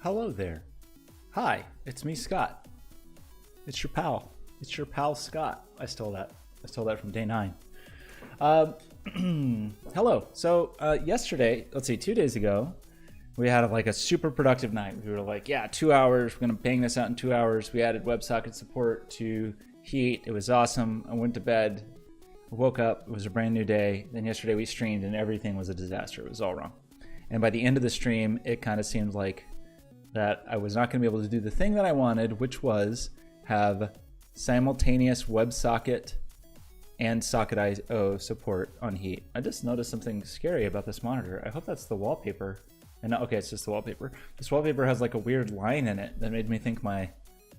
Hello there. Hi, it's me, Scott. It's your pal. It's your pal, Scott. I stole that. I stole that from day 9. Hello. So yesterday, let's see, 2 days ago, we had like a super productive night. We were like, yeah, 2 hours. We're going to bang this out in 2 hours. We added WebSocket support to Heat. It was awesome. I went to bed. I woke up. It was a brand new day. Then yesterday we streamed and everything was a disaster. It was all wrong. And by the end of the stream, it kind of seemed like that I was not going to be able to do the thing that I wanted, which was have simultaneous WebSocket and Socket.io support on Heat. I just noticed something scary about this monitor. I hope that's the wallpaper. And okay, it's just the wallpaper. This wallpaper has like a weird line in it that made me think my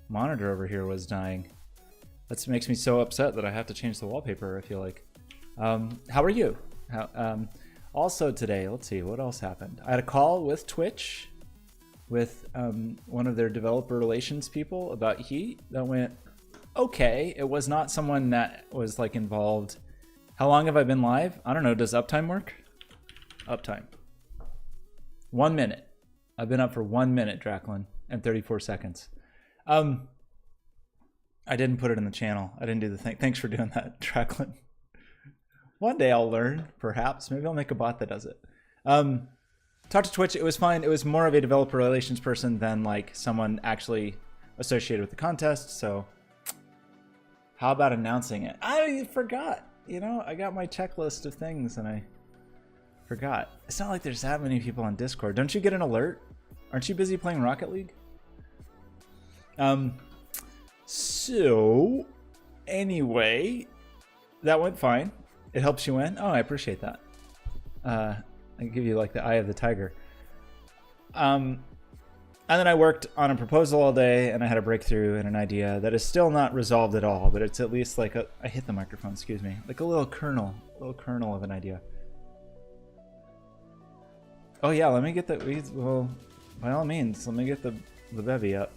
monitor over here was dying. That makes me so upset that I have to change the wallpaper, I feel like. How are you? Also today, let's see, what else happened? I had a call with Twitch with one of their developer relations people about Heat that went okay. It was not someone that was like involved. How long have I been live? I don't know. Does uptime work? Uptime. 1 minute. I've been up for 1 minute, Draclin, and 34 seconds. I didn't put it in the channel. I didn't do the thing. Thanks for doing that, Draclin. One day I'll learn, perhaps. Maybe I'll make a bot that does it. Talked to Twitch, it was fine. It was more of a developer relations person than like someone actually associated with the contest. So how about announcing it? I forgot, you know, I got my checklist of things and I forgot. It's not like there's that many people on Discord. Don't you get an alert? Aren't you busy playing Rocket League? So anyway, that went fine. It helps you win. Oh, I appreciate that. I give you like the eye of the tiger. And then I worked on a proposal all day and I had a breakthrough and an idea that is still not resolved at all, but it's at least like a, I hit the microphone, excuse me, like a little kernel of an idea. Oh yeah, let me get the, well, by all means, let me get the bevy up.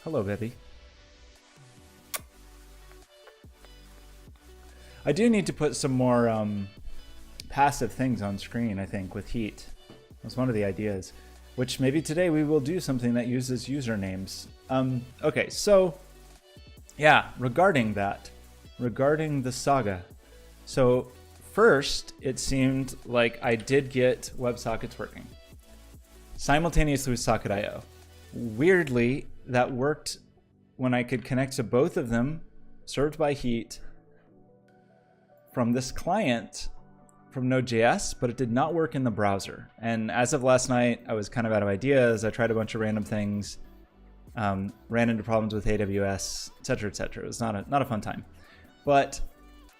Hello, bevy. I do need to put some more, passive things on screen, I think, with Heat. That's one of the ideas, which maybe today we will do something that uses usernames. Okay, so yeah, regarding the saga. So first, it seemed like I did get WebSockets working simultaneously with Socket.io. Weirdly, that worked when I could connect to both of them, served by Heat, from this client from Node.js, but it did not work in the browser. And as of last night, I was kind of out of ideas. I tried a bunch of random things, ran into problems with AWS, etc., etc. It was not a fun time. But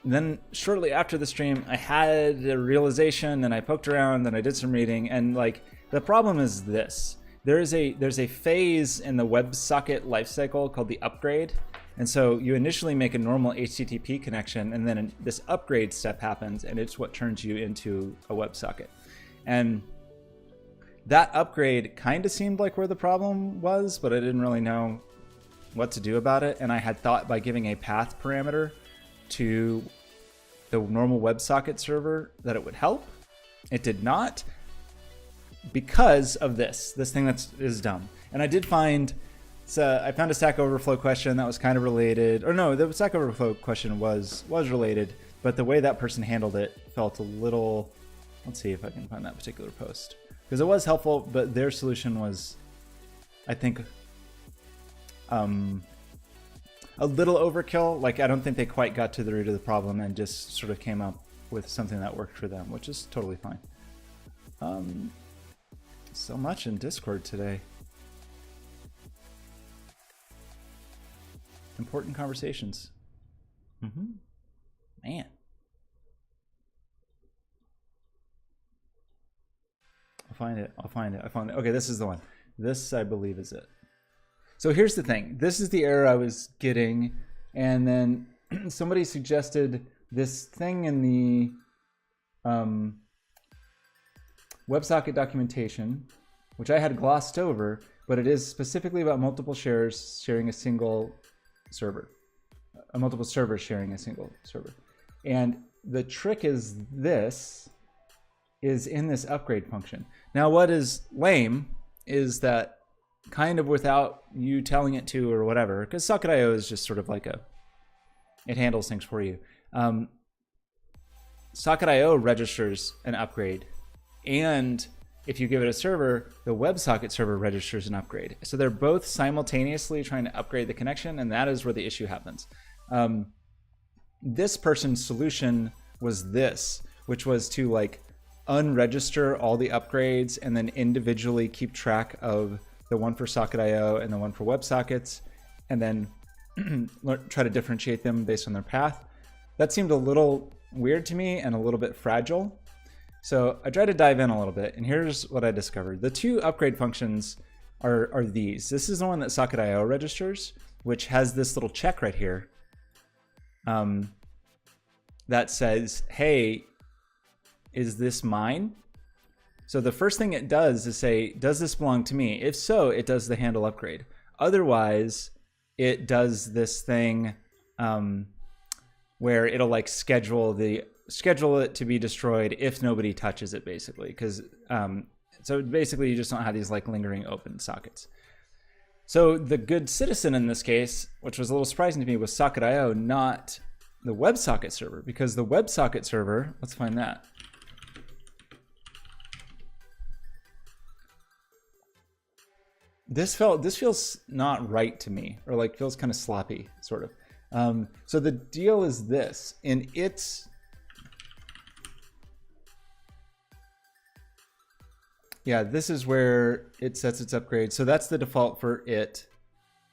then shortly after the stream, I had a realization, and I poked around, and I did some reading, and like the problem is this: there's a phase in the WebSocket lifecycle called the upgrade. And so you initially make a normal HTTP connection, and then this upgrade step happens, and it's what turns you into a WebSocket. And that upgrade kind of seemed like where the problem was, but I didn't really know what to do about it. And I had thought by giving a path parameter to the normal WebSocket server that it would help. It did not, because of this thing that is dumb. And I did find, so I found a Stack Overflow question that was kind of related, or no, the Stack Overflow question was related, but the way that person handled it felt a little, let's see if I can find that particular post, because it was helpful, but their solution was, I think, a little overkill. Like, I don't think they quite got to the root of the problem and just sort of came up with something that worked for them, which is totally fine. So much in Discord today. Important conversations. Man. I'll find it. Okay, this is the one. This, I believe, is it. So here's the thing. This is the error I was getting, And then somebody suggested this thing in the WebSocket documentation, which I had glossed over, but it is specifically about multiple shares sharing a single server, multiple servers sharing a single server. And the trick is this is in this upgrade function. Now, what is lame is that kind of without you telling it to or whatever, because Socket.io is just sort of like it handles things for you. Socket.io registers an upgrade, and if you give it a server, the WebSocket server registers an upgrade. So they're both simultaneously trying to upgrade the connection, and that is where the issue happens. This person's solution was this, which was to like unregister all the upgrades and then individually keep track of the one for Socket.io and the one for WebSockets, and then try to differentiate them based on their path. That seemed a little weird to me and a little bit fragile. So I tried to dive in a little bit, and here's what I discovered. The two upgrade functions are these. This is the one that Socket.io registers, which has this little check right here that says, hey, is this mine? So the first thing it does is say, does this belong to me? If so, it does the handle upgrade. Otherwise, it does this thing where it'll like schedule it to be destroyed if nobody touches it, basically. Because so basically you just don't have these like lingering open sockets. So the good citizen in this case, which was a little surprising to me, was Socket.io, not the WebSocket server, because the WebSocket server, let's find that. This feels not right to me, or like feels kind of sloppy, sort of. So the deal is this, in its, yeah, this is where it sets its upgrade. So that's the default for it,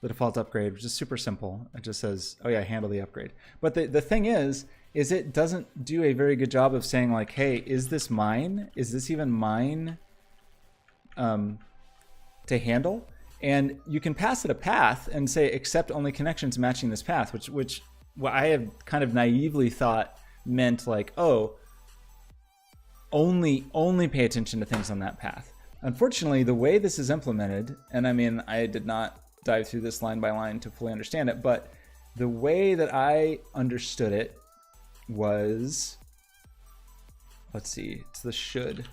the default upgrade, which is super simple. It just says, oh yeah, handle the upgrade. But the thing is it doesn't do a very good job of saying like, hey, is this mine? Is this even mine to handle? And you can pass it a path and say accept only connections matching this path, which what I have kind of naively thought meant like, oh, only pay attention to things on that path. Unfortunately, the way this is implemented, and I mean, I did not dive through this line by line to fully understand it, but the way that I understood it was, let's see, it's the should.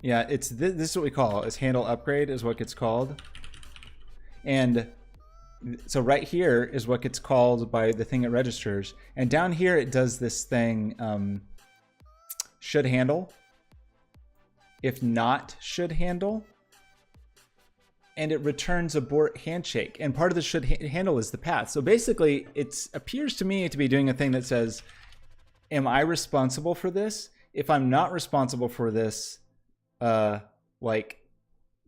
Yeah, it's this is what we call is handle upgrade is what gets called. And so right here is what gets called by the thing it registers. And down here it does this thing, should handle, if not should handle, and it returns abort handshake. And part of the should handle is the path. So basically it appears to me to be doing a thing that says, am I responsible for this? If I'm not responsible for this, like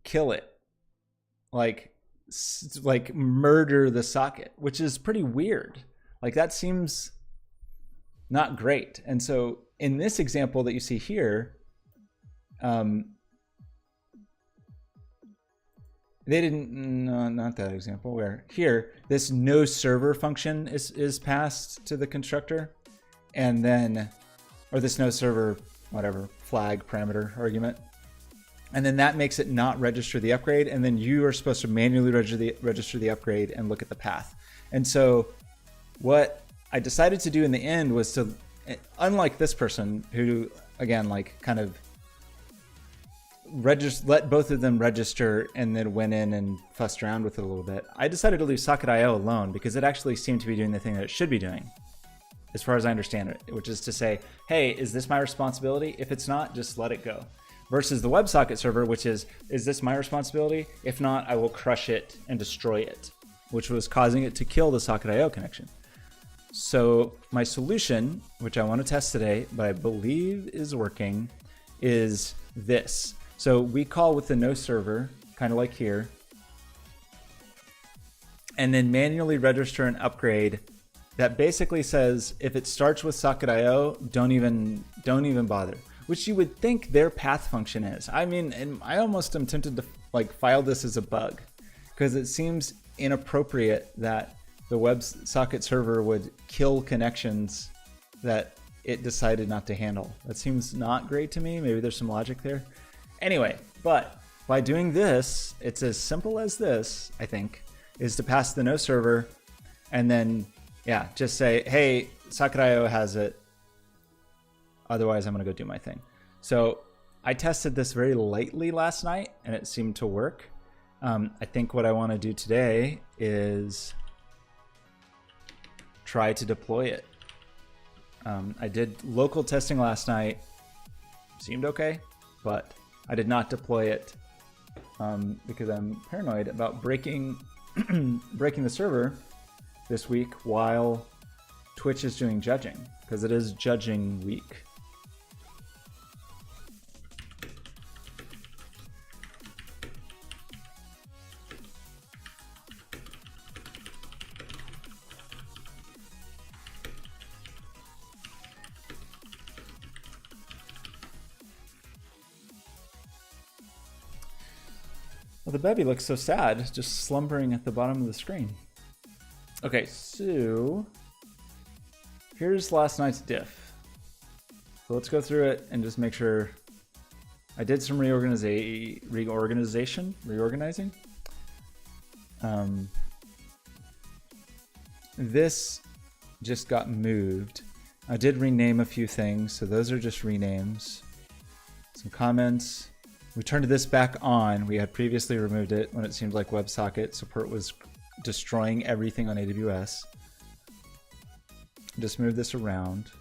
kill it, like murder the socket, which is pretty weird. Like that seems not great. And so in this example that you see here, they didn't, no, not that example, where here, this no server function is passed to the constructor, and then, or this no server, whatever, flag parameter argument. And then that makes it not register the upgrade, and then you are supposed to manually register the upgrade and look at the path. And so what I decided to do in the end was to, unlike this person who, again, like kind of let both of them register and then went in and fussed around with it a little bit, I decided to leave Socket.io alone because it actually seemed to be doing the thing that it should be doing, as far as I understand it, which is to say, hey, is this my responsibility? If it's not, just let it go. Versus the WebSocket server, which is this my responsibility? If not, I will crush it and destroy it, which was causing it to kill the Socket.io connection. So my solution, which I want to test today, but I believe is working, is this. So we call with the no server, kind of like here, and then manually register an upgrade that basically says if it starts with Socket.io, don't even bother. Which you would think their path function is. I mean, and I almost am tempted to like file this as a bug, because it seems inappropriate that the WebSocket server would kill connections that it decided not to handle. That seems not great to me. Maybe there's some logic there. Anyway, but by doing this, it's as simple as this, I think, is to pass the no server and then, yeah, just say, hey, Socket.io has it. Otherwise, I'm going to go do my thing. So I tested this very lightly last night and it seemed to work. I think what I want to do today is try to deploy it. I did local testing last night. Seemed okay, but I did not deploy it because I'm paranoid about breaking the server this week while Twitch is doing judging, because it is judging week. Well, the baby looks so sad, just slumbering at the bottom of the screen. Okay, so here's last night's diff. So let's go through it and just make sure. I did some reorganizing. This just got moved. I did rename a few things, so those are just renames. Some comments. We turned this back on. We had previously removed it when it seemed like WebSocket support was destroying everything on AWS. Just move this around.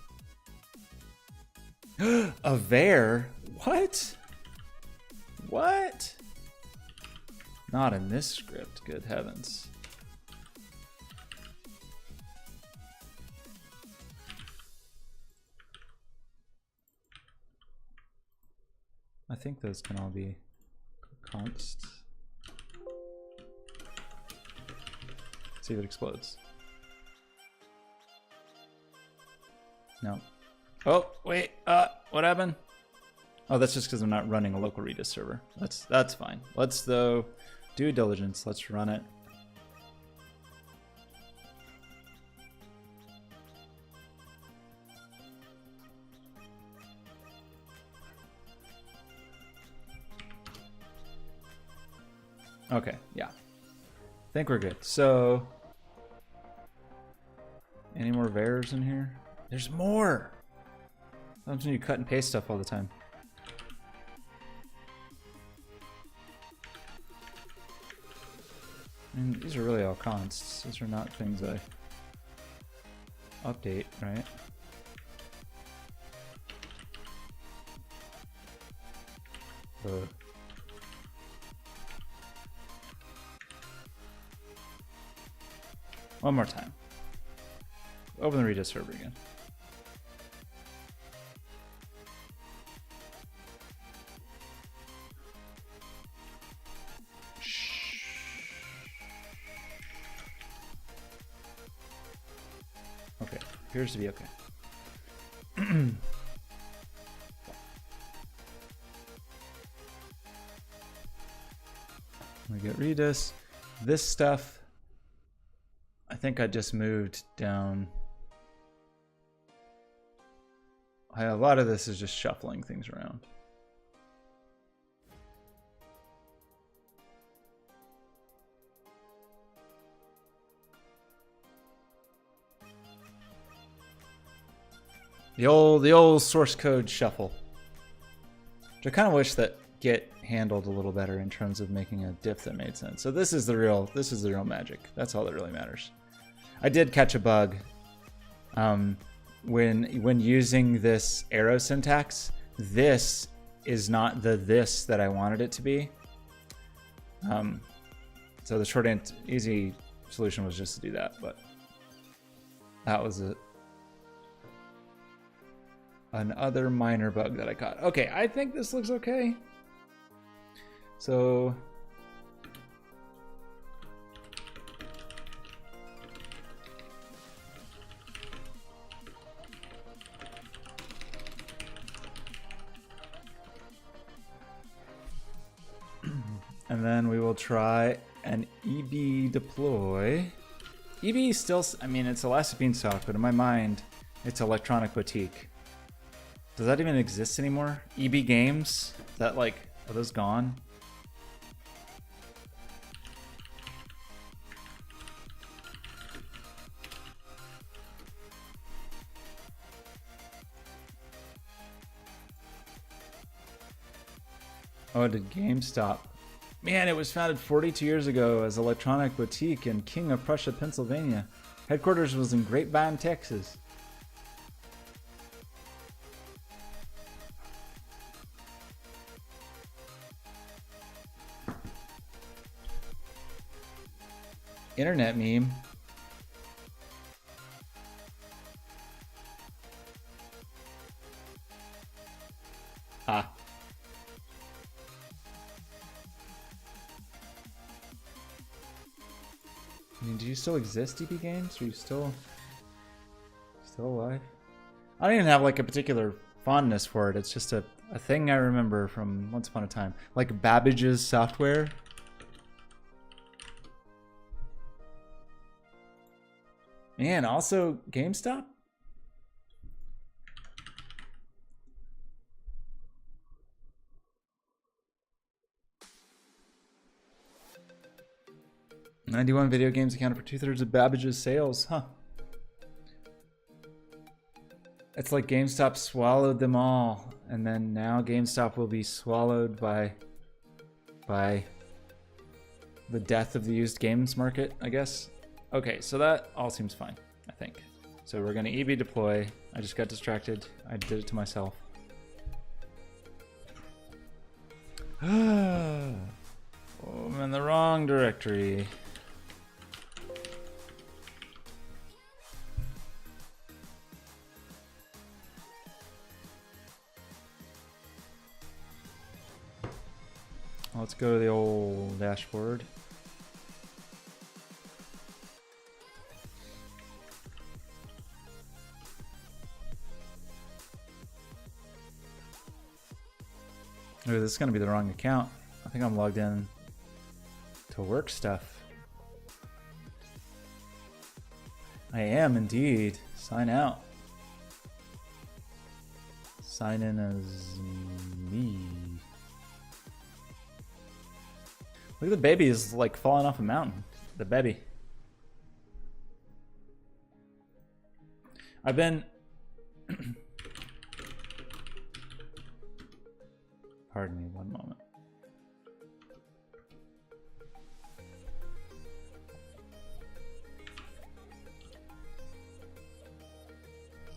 A var? What? What? Not in this script, good heavens. I think those can all be consts. See if it explodes. No. Oh, wait, what happened? Oh, that's just because I'm not running a local Redis server. That's fine. Let's, though, due diligence. Let's run it. Okay, yeah. I think we're good. So, any more vars in here? There's more! Sometimes you cut and paste stuff all the time. I mean, these are really all consts. These are not things I update, right? One more time. Open the Redis server again. Okay, appears to be okay. We get Redis. This stuff, I think I just moved down. A lot of this is just shuffling things around. The old source code shuffle. Which I kind of wish that Git handled a little better in terms of making a diff that made sense. So this is the real magic. That's all that really matters. I did catch a bug when using this arrow syntax. This is not the this that I wanted it to be. So the short and easy solution was just to do that, but that was another minor bug that I caught. Okay, I think this looks okay. So and then we will try and EB deploy. EB still, I mean, it's Elastic Beanstalk, but in my mind, it's Electronic Boutique. Does that even exist anymore? EB Games? Is that like, are those gone? Oh, did GameStop? Man, it was founded 42 years ago as Electronic Boutique in King of Prussia, Pennsylvania. Headquarters was in Grapevine, Texas. Internet meme. Ah. I mean, do you still exist, DB Games? Are you still alive? I don't even have like a particular fondness for it. It's just a thing I remember from once upon a time. Like Babbage's software. Man, also GameStop? "91 video games accounted for 2/3 of Babbage's sales." Huh. It's like GameStop swallowed them all, and then now GameStop will be swallowed by the death of the used games market, I guess. Okay, so that all seems fine, I think. So we're gonna EB deploy. I just got distracted. I did it to myself. Oh, I'm in the wrong directory. Let's go to the old dashboard. Oh, this is gonna be the wrong account. I think I'm logged in to work stuff. I am indeed. Sign out. Sign in as me. Look at the baby is like falling off a mountain. The baby. I've been pardon me one moment.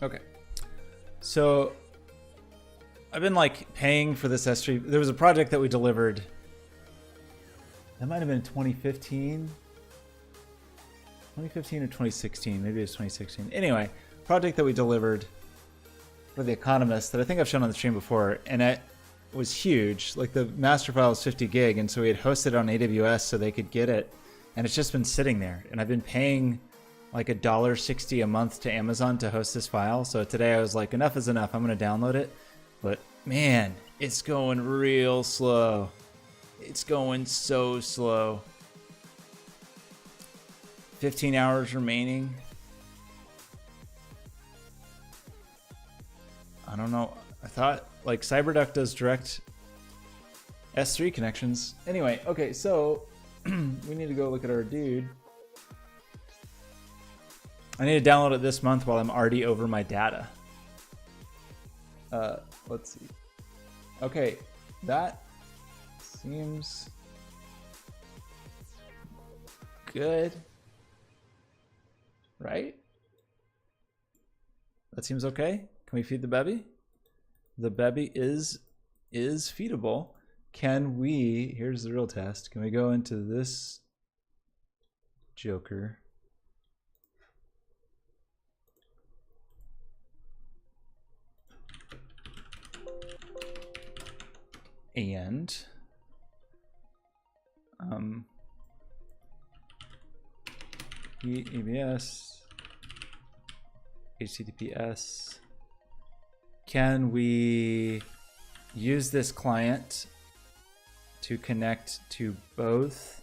Okay. So I've been like paying for this S3. There was a project that we delivered. That might have been 2015. 2015 or 2016. Maybe it was 2016. Anyway, project that we delivered for The Economist that I think I've shown on the stream before, and it was huge. Like the master file was 50 gig, and so we had hosted it on AWS so they could get it, and it's just been sitting there. And I've been paying like $1.60 a month to Amazon to host this file. So today I was like, enough is enough. I'm gonna download it. But man, it's going real slow. It's going so slow. 15 hours remaining. I don't know. I thought like CyberDuck does direct S3 connections. Anyway, okay, so we need to go look at our dude. I need to download it this month while I'm already over my data. Let's see. Okay, that seems good, right? That seems okay. Can we feed the baby? The baby is feedable. Can we, here's the real test. Can we go into this Joker? And EBS, HTTPS. Can we use this client to connect to both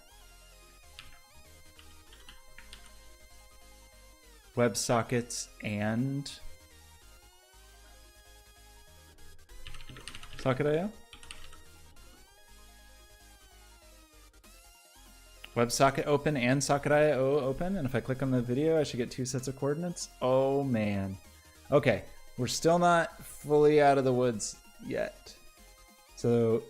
WebSockets and Socket.io. WebSocket open and Socket.io open, and if I click on the video, I should get 2 sets of coordinates. Oh man. Okay, we're still not fully out of the woods yet. So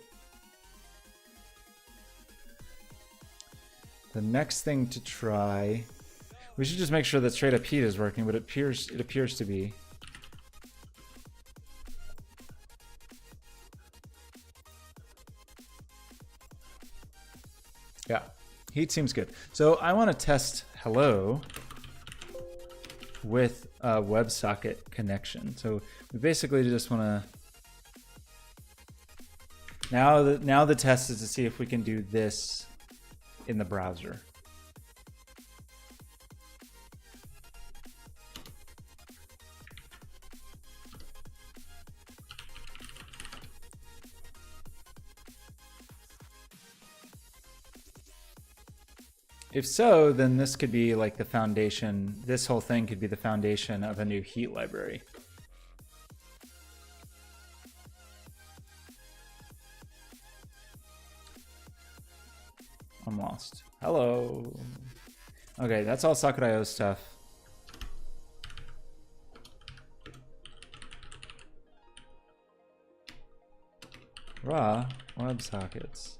the next thing to try, we should just make sure that straight up heat is working, but it appears to be. Yeah, heat seems good. So I want to test hello with a WebSocket connection. So we basically just want to, now the test is to see if we can do this in the browser. If so, then this could be like the foundation. This whole thing could be the foundation of a new heat library. I'm lost. Hello. Okay, that's all Socket.io stuff. Raw WebSockets.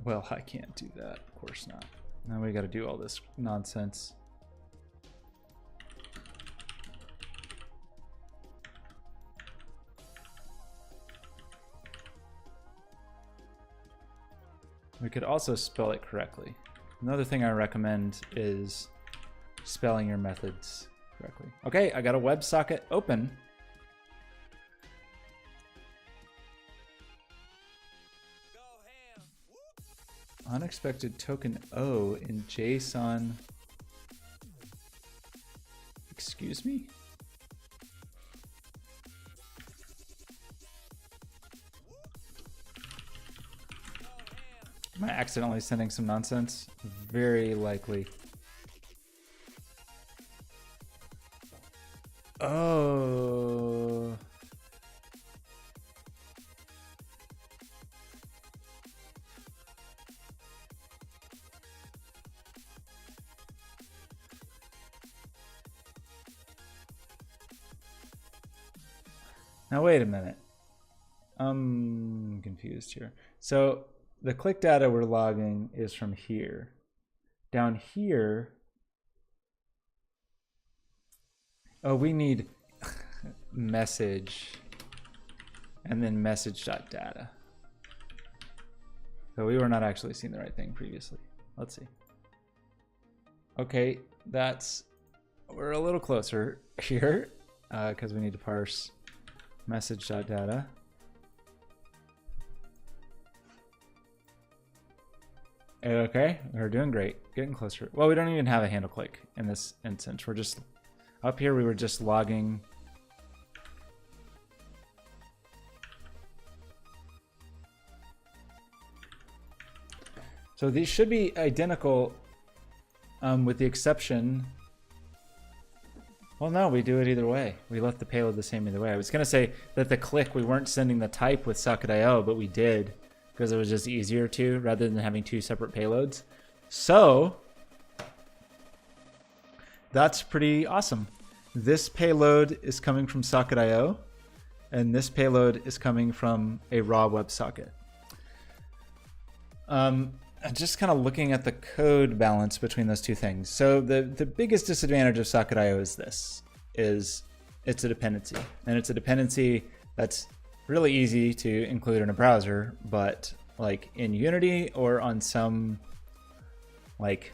Well, I can't do that. Of course not. Now we got to do all this nonsense. We could also spell it correctly. Another thing I recommend is spelling your methods correctly. Okay, I got a WebSocket open. Unexpected token O in JSON. Excuse me? Am I accidentally sending some nonsense? Very likely. Oh. Now wait a minute. I'm confused here. So the click data we're logging is from here. Down here, oh, we need message and then message.data. So we were not actually seeing the right thing previously. Let's see. Okay, we're a little closer here because we need to parse message.data. Okay, we're doing great. Getting closer. Well, we don't even have a handle click in this instance. We're just up here. We were just logging. So these should be identical with the exception. Well, no, we do it either way. We left the payload the same either way. I was going to say that the click, we weren't sending the type with Socket.io, but we did because it was just easier to, rather than having 2 separate payloads. So that's pretty awesome. This payload is coming from Socket.io, and this payload is coming from a raw WebSocket. Just kind of looking at the code balance between those two things. So the biggest disadvantage of Socket.io is this, is it's a dependency. And it's a dependency that's really easy to include in a browser, but like in Unity or on some like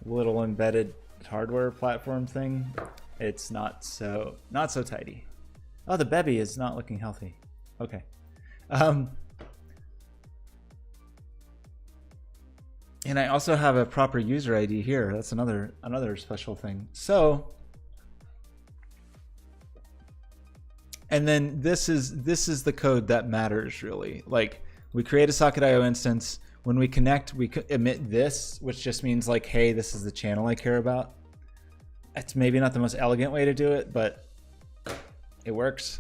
little embedded hardware platform thing, it's not so tidy. Oh, the Bebby is not looking healthy. Okay. And I also have a proper user ID here. That's another special thing. So, and then this is the code that matters really. Like, we create a Socket.io instance. When we connect, we emit this, which just means like, hey, this is the channel I care about. It's maybe not the most elegant way to do it, but it works.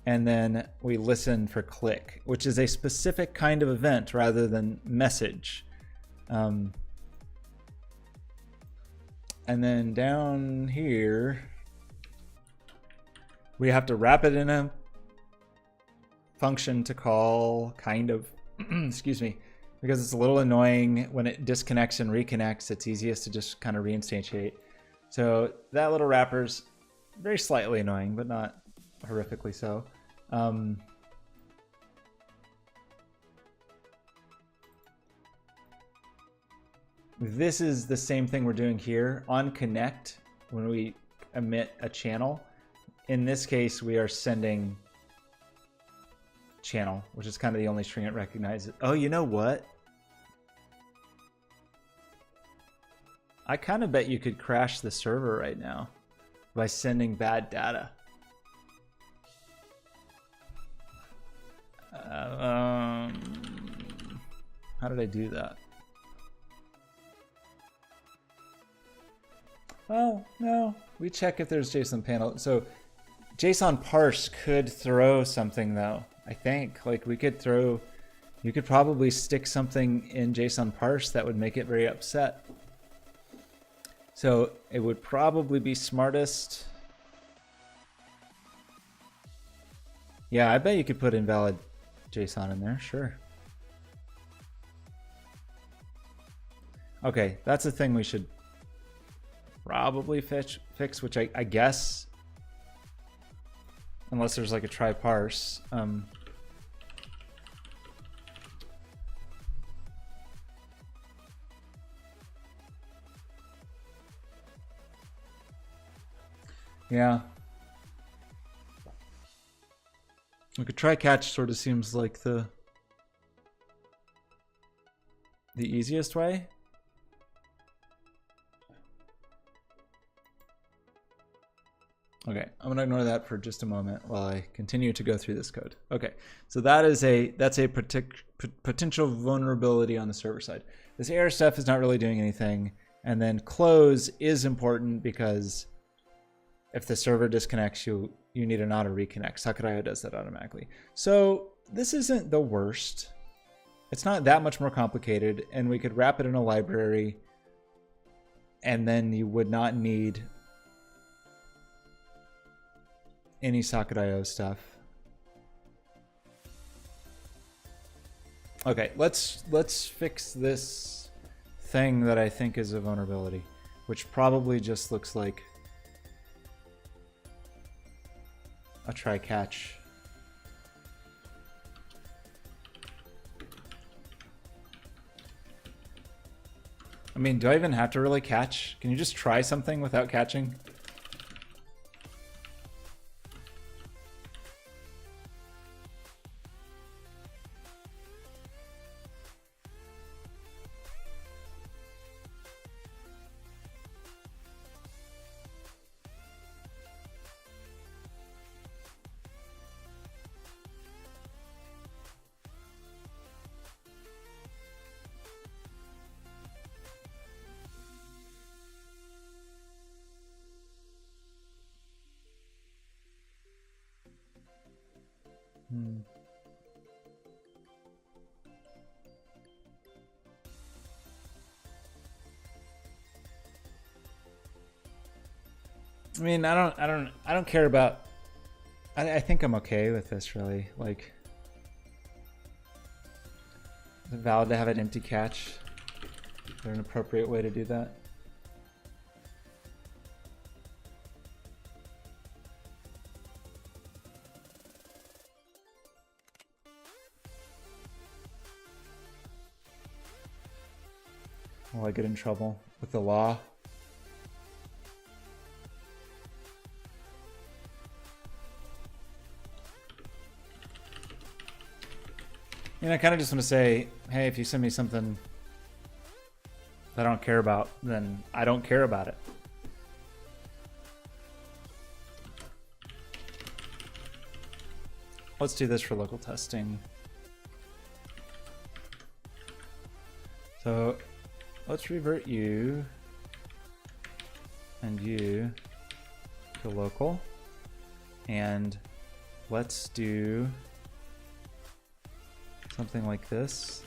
And then we listen for click, which is a specific kind of event rather than message. And then down here, we have to wrap it in a function to call, kind of, excuse me, because it's a little annoying when it disconnects and reconnects. It's easiest to just kind of reinstantiate. So that little wrapper's very slightly annoying, but not horrifically so. This is the same thing we're doing here on connect when we emit a channel. In this case, we are sending channel, which is kind of the only string it recognizes. Oh, you know what? I kind of bet you could crash the server right now by sending bad data. How did I do that? Oh, no. We check if there's JSON panel. So JSON parse could throw something though, I think. Like we could throw, you could probably stick something in JSON parse that would make it very upset. So it would probably be smartest. Yeah, I bet you could put invalid JSON in there, sure. Okay, that's a thing we should probably fix, which I guess, unless there's like a try parse. Yeah. We could try catch, sort of seems like the easiest way. Okay, I'm gonna ignore that for just a moment while I continue to go through this code. Okay, so that's a potential vulnerability on the server side. This error stuff is not really doing anything, and then close is important because if the server disconnects, you need an auto reconnect. Socket.io does that automatically. So this isn't the worst. It's not that much more complicated, and we could wrap it in a library, and then you would not need any Socket.io stuff. Okay, let's fix this thing that I think is a vulnerability, which probably just looks like a try catch. I mean, do I even have to really catch? Can you just try something without catching? I mean, I don't care about. I think I'm okay with this really. Like, is it valid to have an empty catch? Is there an appropriate way to do that? Will I get in trouble with the law? I kind of just want to say, hey, if you send me something If I don't care about, then I don't care about it. Let's do this for local testing. So let's revert you and you to local, and let's do something like this.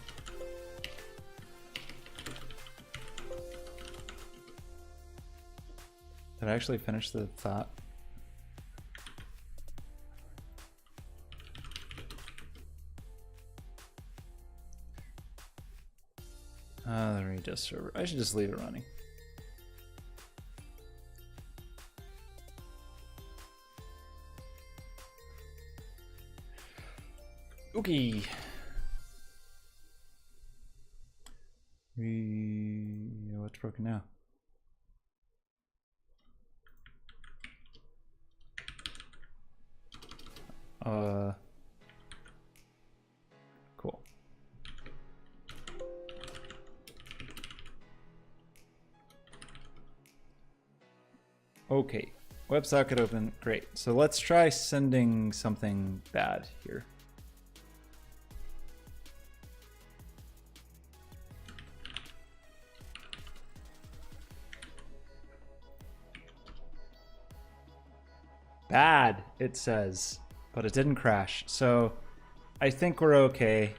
Did I actually finish the thought? The Regis server. I should just leave it running. Okay. What's broken now? Cool. Okay, WebSocket open, great. So let's try sending something bad here. Bad, it says, but it didn't crash. So I think we're okay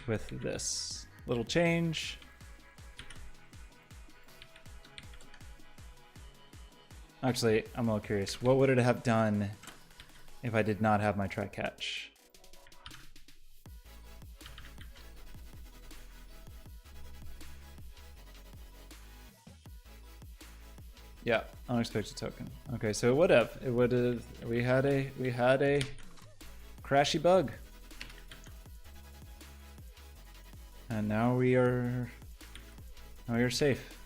with this little change. Actually, I'm a little curious. What would it have done if I did not have my try catch? Yeah, unexpected token. Okay, so it would have. We had a crashy bug. And now we are safe.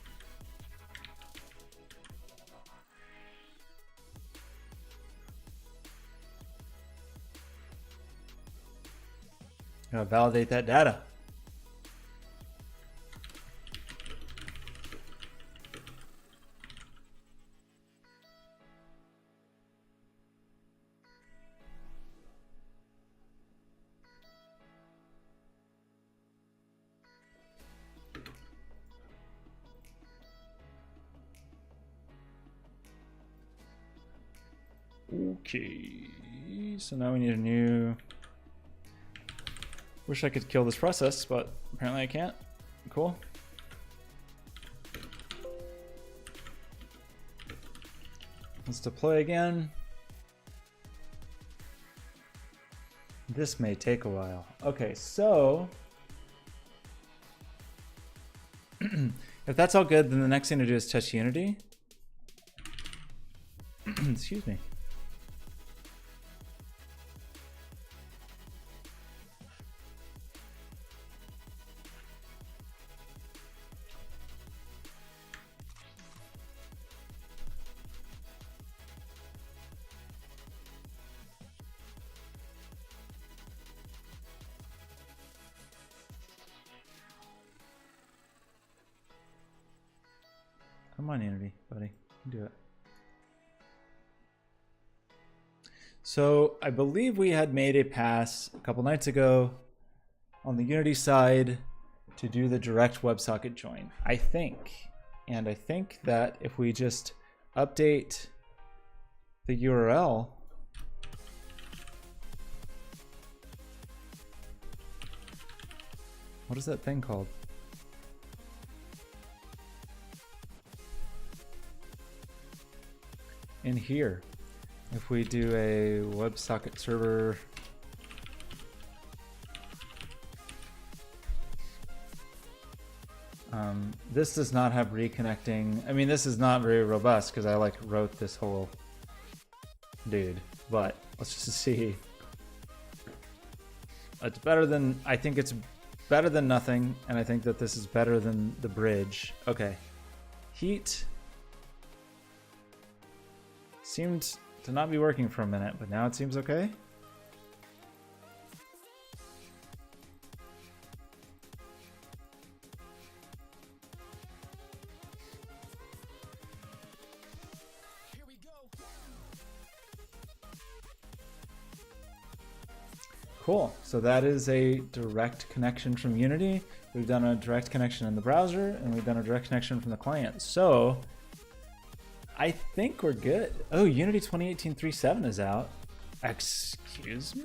Gotta validate that data. Okay, so now we need a new... Wish I could kill this process, but apparently I can't. Cool. Let's deploy again. This may take a while. Okay, so... if that's all good, then the next thing to do is test Unity. Excuse me. Come on, Unity, buddy. You can do it. So I believe we had made a pass a couple nights ago on the Unity side to do the direct WebSocket join, I think. And I think that if we just update the URL, what is that thing called? In here, if we do a WebSocket server, this does not have reconnecting. I mean, this is not very robust because I like wrote this whole dude, but let's just see. It's better than, I think it's better than nothing, and I think that this is better than the bridge. Okay, heat seemed to not be working for a minute, but now it seems okay. Cool. So that is a direct connection from Unity. We've done a direct connection in the browser, and we've done a direct connection from the client. So I think we're good. Oh, Unity 2018 3.7 is out. Excuse me?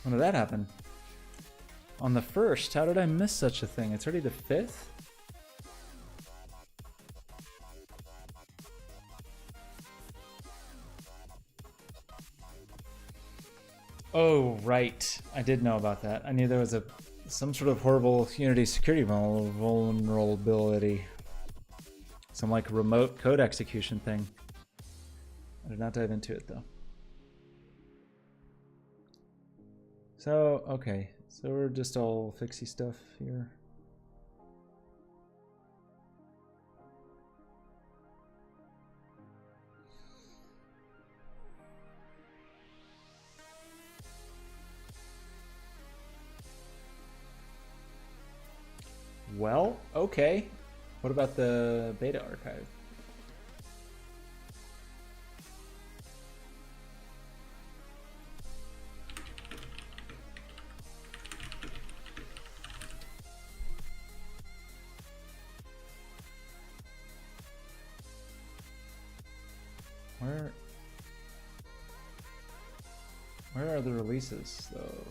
When did that happen? On the 1st, how did I miss such a thing? It's already the 5th? Oh, right. I did know about that. I knew there was some sort of horrible Unity security vulnerability. Some like remote code execution thing. I did not dive into it though. So, okay. So we're just all fixy stuff here. Well, okay. What about the beta archive? Where are the releases though?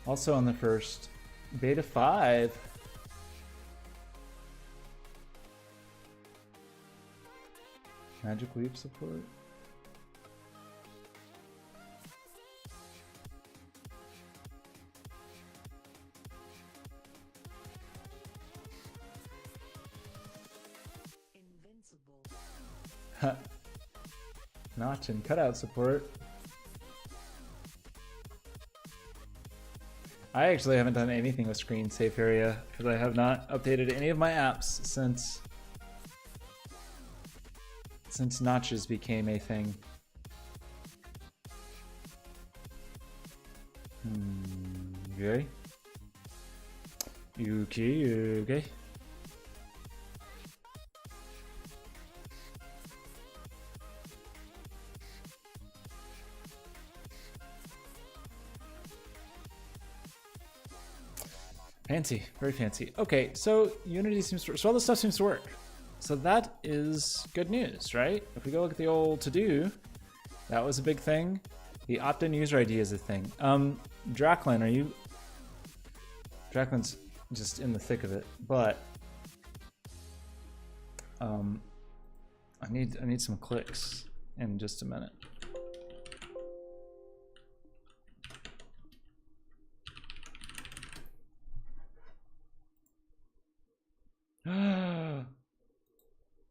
Also on the 1st, beta 5. Magic Leap support. Invincible. Notch and cutout support. I actually haven't done anything with screen safe area because I have not updated any of my apps since notches became a thing. Okay. Okay. Fancy, very fancy. Okay, so Unity seems to work. So all this stuff seems to work. So that is good news, right? If we go look at the old to-do, that was a big thing. The opt-in user ID is a thing. Draclin, are you... Draclin's just in the thick of it, but I need some clicks in just a minute.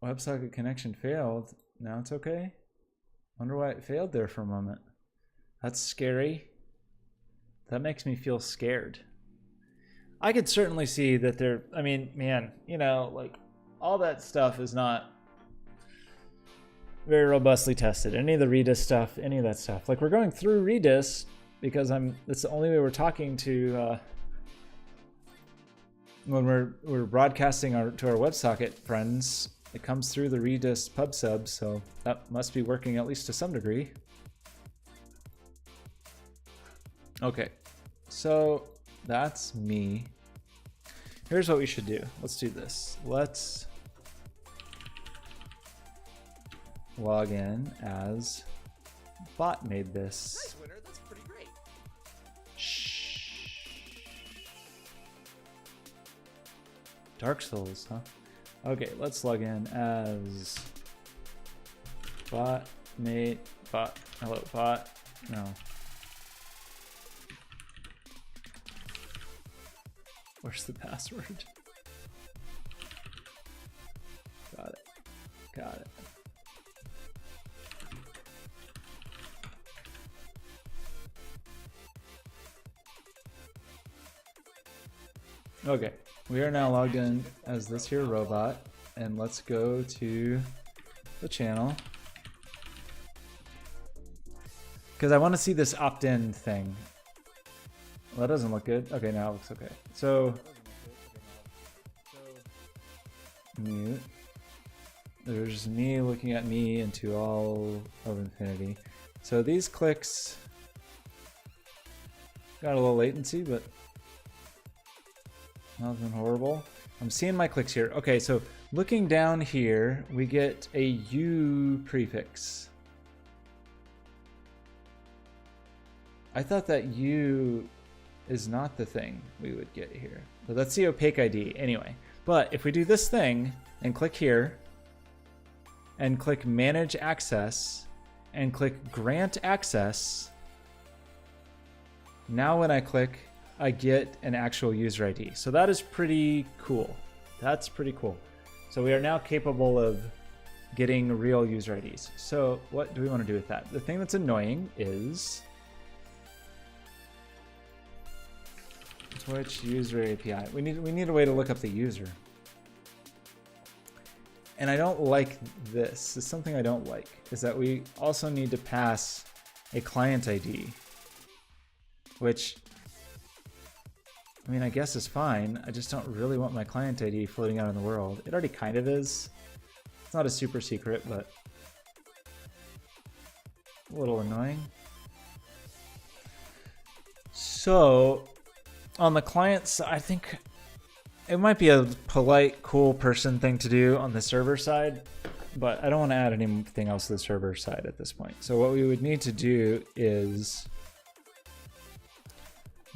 WebSocket connection failed. Now it's okay. Wonder why it failed there for a moment. That's scary. That makes me feel scared. I could certainly see that there, I mean, man, you know, like all that stuff is not very robustly tested. Any of the Redis stuff, any of that stuff. Like we're going through Redis because that's the only way we're talking to when we're broadcasting to our WebSocket friends. It comes through the Redis pub sub, so that must be working at least to some degree. Okay, so that's me. Here's what we should do. Let's do this. Let's log in as bot made this. Nice winner. That's pretty great. Shh. Dark Souls, huh? Okay, let's log in as bot made bot. Hello, bot. No. Where's the password? Got it. Got it. Okay, we are now logged in as this here robot, and let's go to the channel. because I want to see this opt-in thing. Well, that doesn't look good. Okay, now it looks okay. So mute. There's me looking at me into all of infinity. So these clicks got a little latency, but nothing horrible. I'm seeing my clicks here. Okay, so looking down here, we get a U prefix. I thought that U is not the thing we would get here. But that's the opaque ID anyway. But if we do this thing and click here and click manage access and click grant access, now when I click, I get an actual user ID. So that is pretty cool. That's pretty cool. So we are now capable of getting real user IDs. So what do we want to do with that? The thing that's annoying is Twitch user API. We need a way to look up the user. And I don't like this. It's something I don't like, is that we also need to pass a client ID, which, I mean, I guess is fine. I just don't really want my client ID floating out in the world. It already kind of is. It's not a super secret, but a little annoying. So on the client side, I think it might be a polite, cool person thing to do on the server side, but I don't want to add anything else to the server side at this point. So what we would need to do is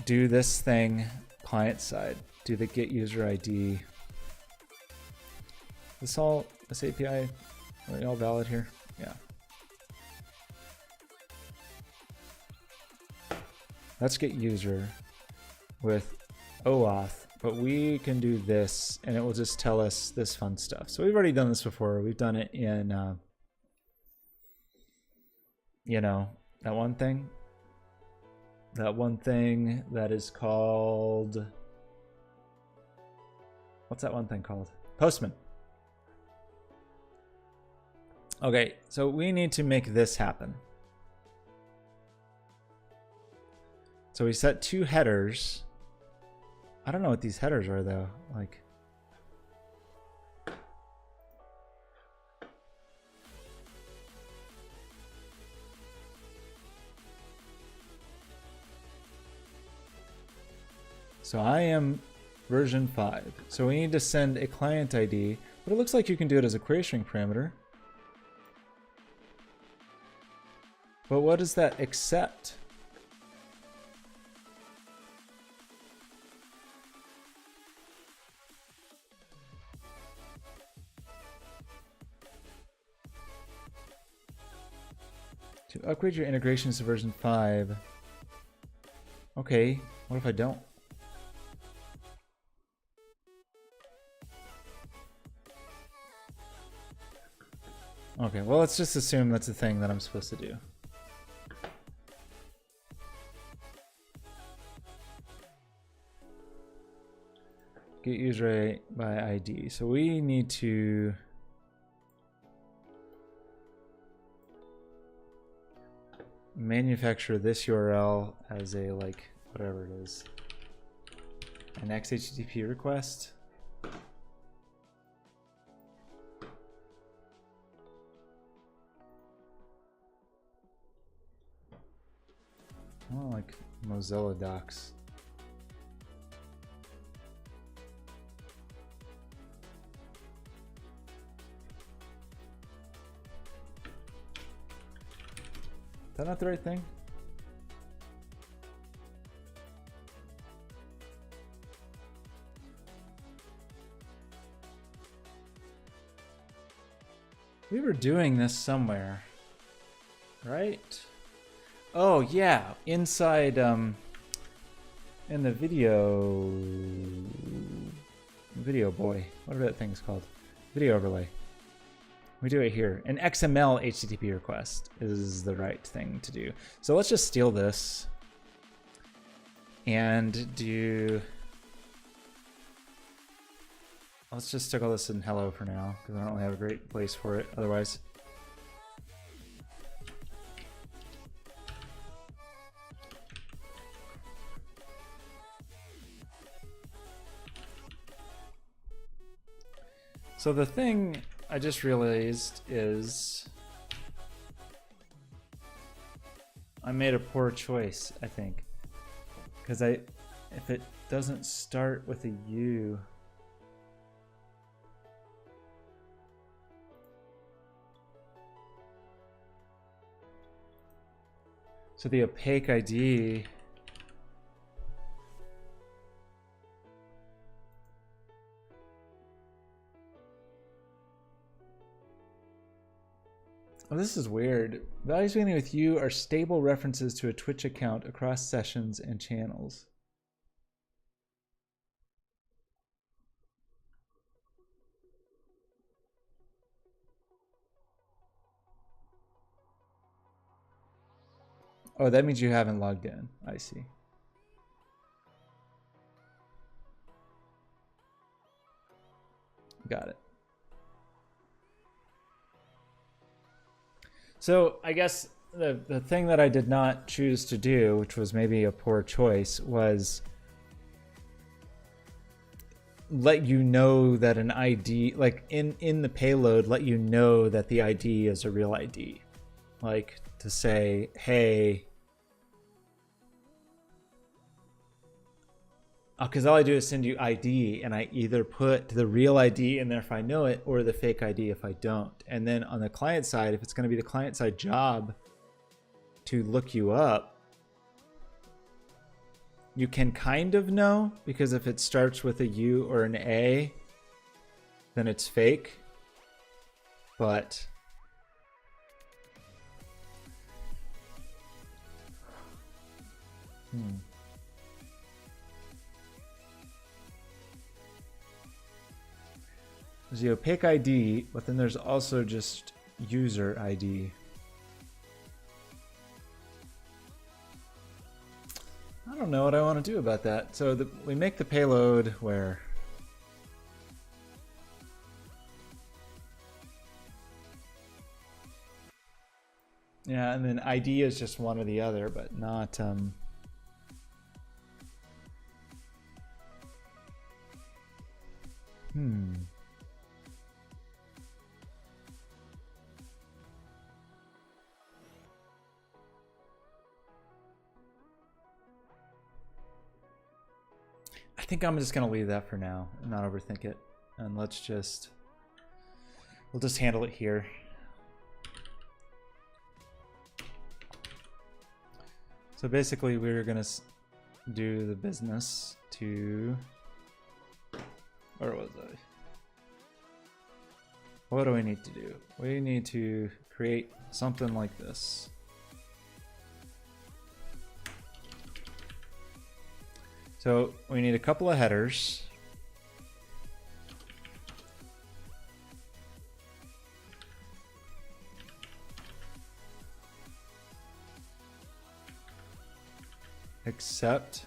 do this thing client side, do the get user ID. This API, are they all valid here? Yeah. Let's get user with OAuth, but we can do this and it will just tell us this fun stuff. So we've already done this before. We've done it in, you know, that one thing that is called, what's that one thing called? Postman. Okay, so we need to make this happen. So we set two headers. I don't know what these headers are though. Like, so I am version 5. So we need to send a client ID, but it looks like you can do it as a query string parameter. But what does that accept? To upgrade your integrations to version 5. Okay, what if I don't? Okay, well, let's just assume that's the thing that I'm supposed to do. Get user by ID. So we need to manufacture this URL as a, like, whatever it is, an XHTTP request. Oh, like Mozilla Docs. Is that not the right thing? We were doing this somewhere, right? Oh yeah, inside in the video boy, whatever that thing's called, video overlay. We do it here. An XML HTTP request is the right thing to do. So let's just steal this and do. Let's just stick all this in hello for now because I don't really have a great place for it otherwise. So the thing I just realized is I made a poor choice, I think. Because if it doesn't start with a U, so the opaque ID oh, this is weird. Values beginning with U are stable references to a Twitch account across sessions and channels. Oh, that means you haven't logged in. I see. Got it. So I guess the thing that I did not choose to do, which was maybe a poor choice, was let you know that an ID, like in the payload, let you know that the ID is a real ID. Like to say, hey, because all I do is send you ID, and I either put the real ID in there if I know it, or the fake ID if I don't. And then on the client side, if it's going to be the client side job to look you up, you can kind of know, because if it starts with a U or an A, then it's fake. But there's the opaque ID, but then there's also just user ID. I don't know what I want to do about that. So we make the payload where yeah, and then ID is just one or the other, but not I think I'm just gonna leave that for now and not overthink it, and we'll just handle it here. So basically we're gonna do the business to, where was I? What do we need to do? We need to create something like this. So we need a couple of headers. Accept.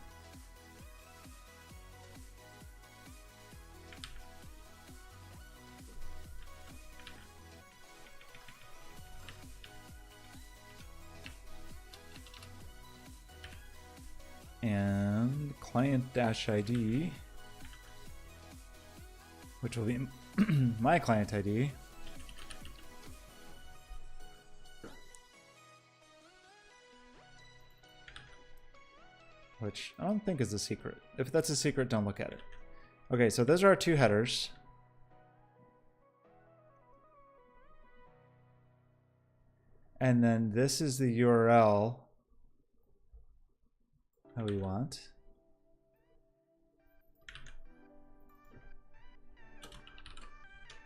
And client-id, which will be my client ID. Which I don't think is a secret. If that's a secret, don't look at it. Okay, so those are our two headers. And then this is the URL that we want.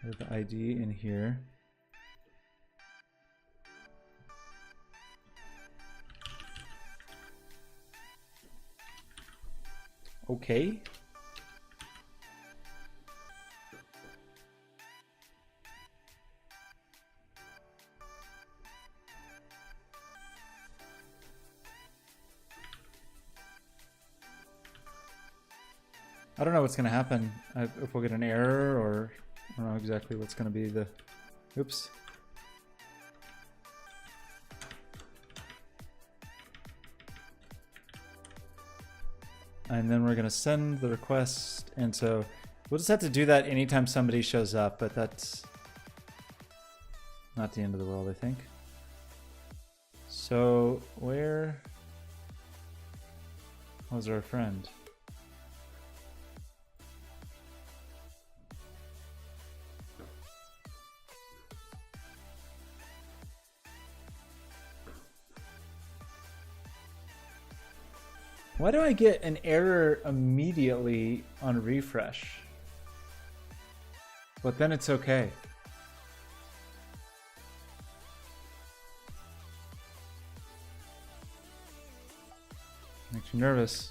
With the ID in here. Okay. I don't know what's going to happen, if we'll get an error, or I don't know exactly what's going to be the, oops. And then we're going to send the request, and so We'll just have to do that anytime somebody shows up, but that's not the end of the world, I think. So where was our friend? Why do I get an error immediately on refresh? But then it's okay. Makes you nervous.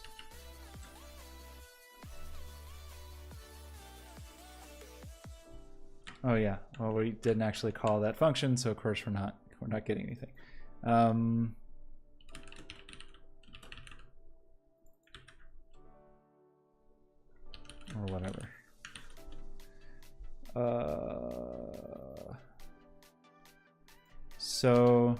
Oh yeah. Well, we didn't actually call that function, so of course we're not getting anything. Or whatever. So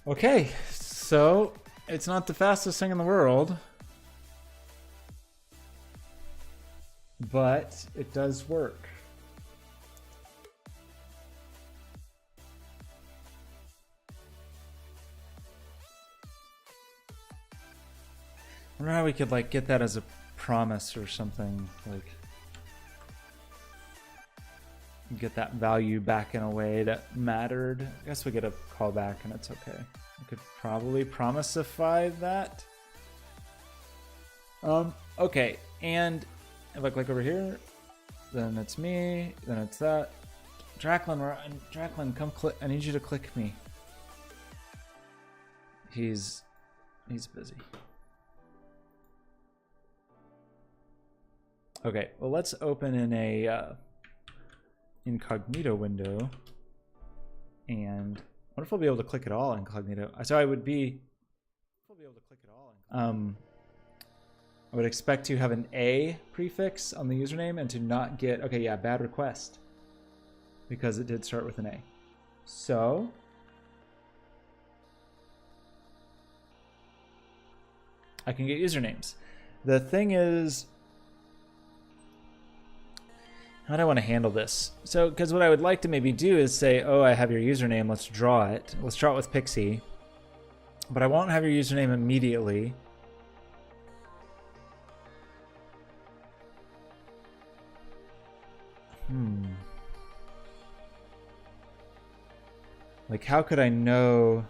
okay, so it's not the fastest thing in the world, but it does work. I wonder how we could like get that as a promise or something, like get that value back in a way that mattered. I guess we get a callback and it's okay. I could probably promisify that. Okay, and if I click over here, then it's me, then it's that. Draclin, come click. I need you to click me. He's busy. Okay, well let's open in a incognito window, and I wonder if I'll be able to click it all incognito. So I would be I would expect to have an A prefix on the username and to not get, okay, yeah, bad request, because it did start with an A. So I can get usernames. The thing is, how do I want to handle this? So, because what I would like to maybe do is say, oh, I have your username, let's draw it. Let's draw it with Pixie. But I won't have your username immediately. Like, how could I know?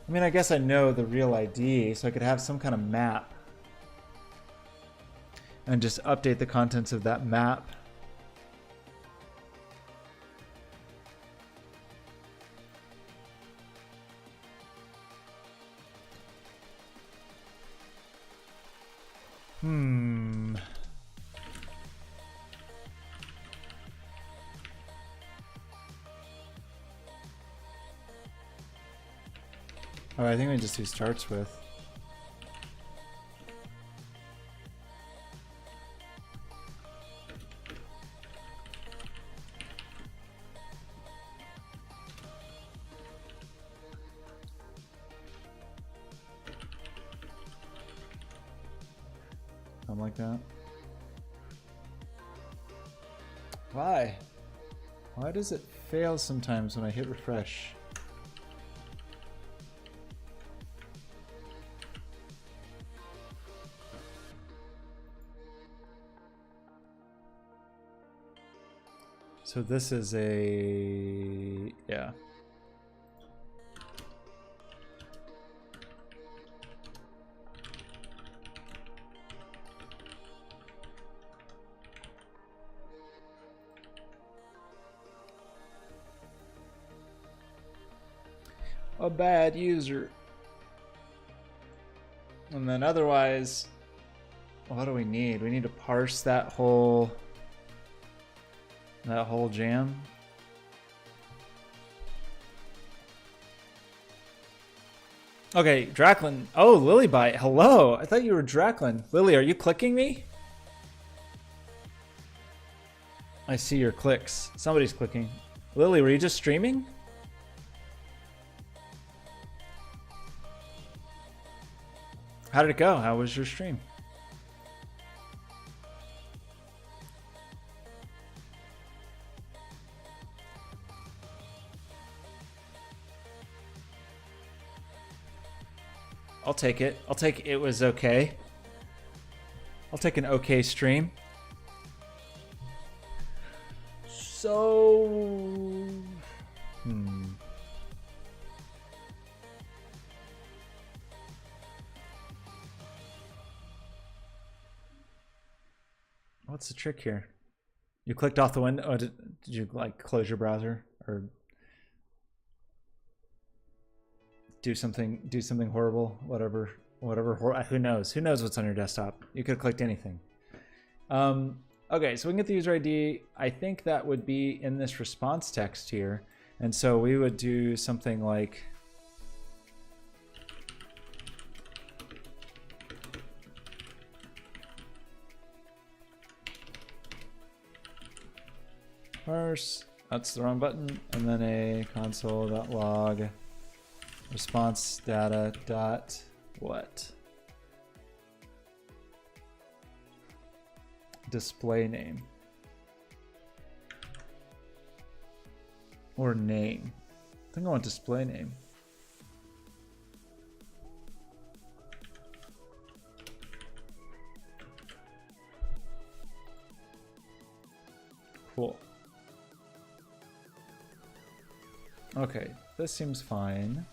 I mean, I guess I know the real ID, so I could have some kind of map. And just update the contents of that map. Oh, I think we just do starts with. Something like that. Why? Why does it fail sometimes when I hit refresh? So this is a, yeah. A bad user. And then otherwise, what do we need? We need to parse that whole jam. Okay, Draclin. Oh, Lilybite. Hello. I thought you were Draclin. Lily, are you clicking me? I see your clicks. Somebody's clicking. Lily, were you just streaming? How did it go? How was your stream? I'll take it. I'll take it was okay. I'll take an okay stream. So... What's the trick here? You clicked off the window. Oh, did you like close your browser or do something horrible? Whatever. Who knows? Who knows what's on your desktop? You could have clicked anything. Okay, so we can get the user ID. I think that would be in this response text here, and so we would do something like. Parse, that's the wrong button, and then a console.log response data dot what? Display name. Or name. I think I want display name. Cool. Okay, this seems fine.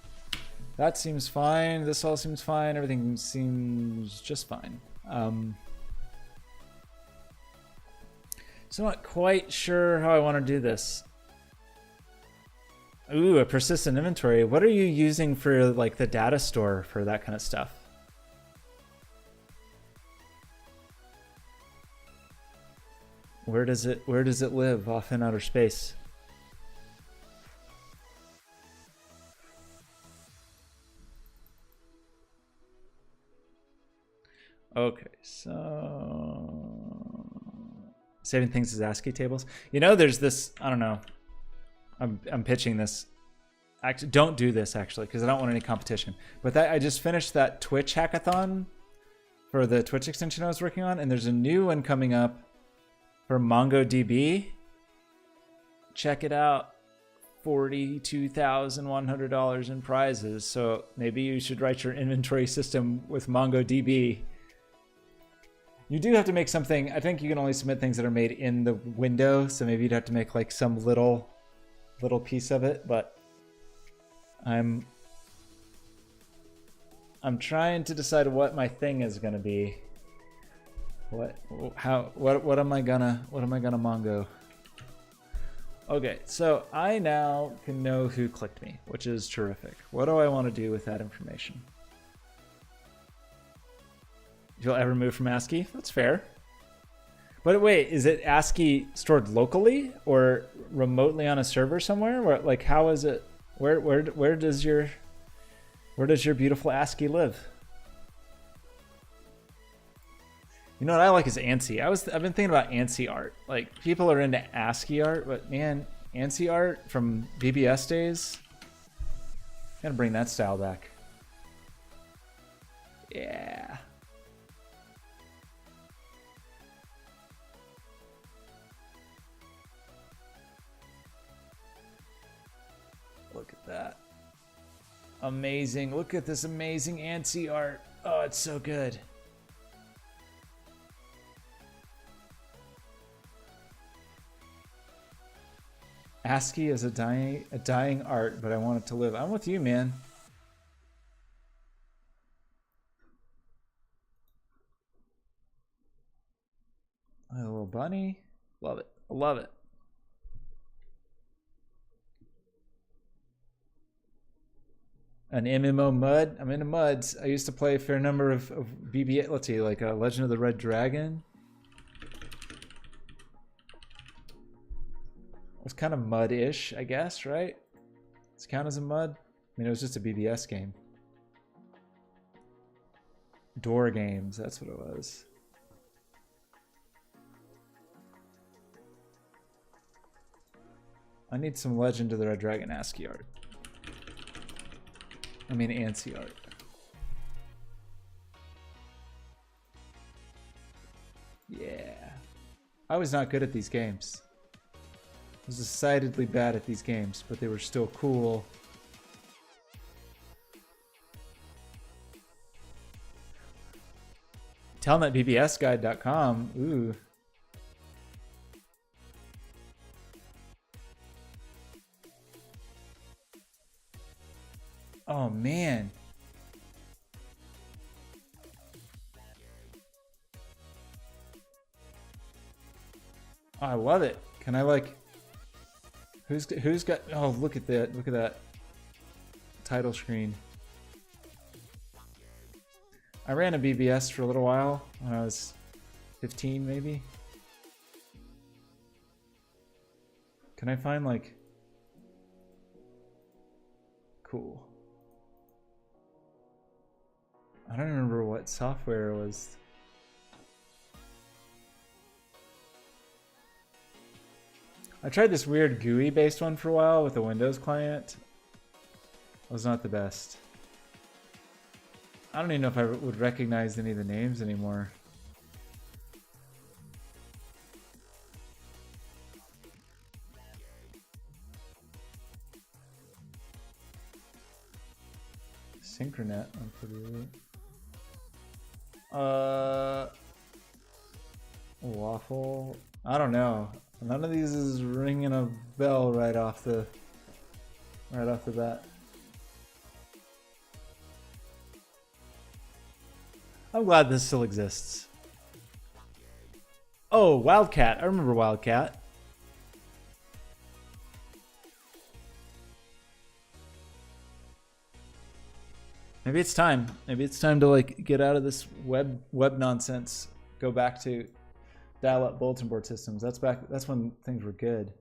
That seems fine. This all seems fine. Everything seems just fine. So I'm not quite sure how I want to do this. Ooh, a persistent inventory. What are you using for like the data store for that kind of stuff? Where does it live? Off in outer space. Okay, so saving things as ASCII tables. You know, there's this, I don't know. I'm pitching this. Actually, don't do this actually, because I don't want any competition. But I just finished that Twitch hackathon for the Twitch extension I was working on, and there's a new one coming up for MongoDB. Check it out. $42,100 in prizes. So maybe you should write your inventory system with MongoDB. You do have to make something. I think you can only submit things that are made in the window, so maybe you'd have to make like some little piece of it, but I'm trying to decide what my thing is going to be. What am I gonna Mongo? Okay, so I now can know who clicked me, which is terrific. What do I want to do with that information? If you'll ever move from ASCII, that's fair. But wait, is it ASCII stored locally or remotely on a server somewhere? Where, like, how is it? Where does your beautiful ASCII live? You know what I like is ANSI. I've been thinking about ANSI art. Like, people are into ASCII art, but man, ANSI art from BBS days. Gotta bring that style back. Yeah. Look at that. Amazing. Look at this amazing ANSI art. Oh, it's so good. ASCII is a dying art, but I want it to live. I'm with you, man. A little bunny. Love it. I love it. An MMO mud? I'm into muds. I used to play a fair number of BB, let's see, like Legend of the Red Dragon. It was kind of mud-ish, I guess, right? Does it count as a mud? I mean, it was just a BBS game. Door games, that's what it was. I need some Legend of the Red Dragon ASCII art. I mean ANSI art. Yeah. I was not good at these games. I was decidedly bad at these games, but they were still cool. Telnetbbsguide.com. Ooh. Oh man. Oh, I love it. Can I like who's got oh look at that title screen. I ran a BBS for a little while when I was 15 maybe. Can I find like cool. I don't remember what software it was. I tried this weird GUI based one for a while with a Windows client. It was not the best. I don't even know if I would recognize any of the names anymore. Synchronet, I'm pretty elite. Waffle. I don't know. None of these is ringing a bell right off the bat. I'm glad this still exists. Oh, Wildcat. I remember Wildcat. Maybe it's time. Maybe it's time to like get out of this web nonsense. Go back to dial-up bulletin board systems. That's when things were good.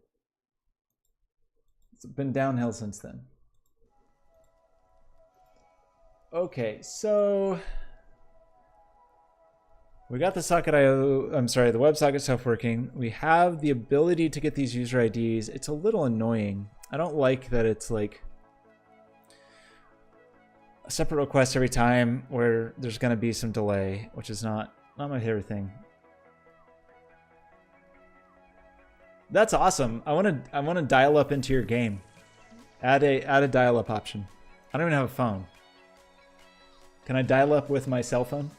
It's been downhill since then. Okay, so we got the the WebSocket stuff working. We have the ability to get these user IDs. It's a little annoying. I don't like that it's like a separate request every time where there's going to be some delay, which is not my favorite thing. That's awesome. I want to dial up into your game. Add a dial up option. I don't even have a phone. Can I dial up with my cell phone?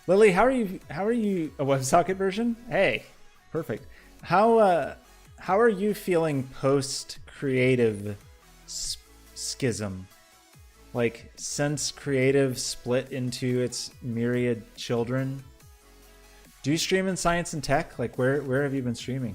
Lily, how are you a WebSocket version? Hey, perfect. How are you feeling post creative schism? Like since creative split into its myriad children? Do you stream in science and tech? Like where have you been streaming?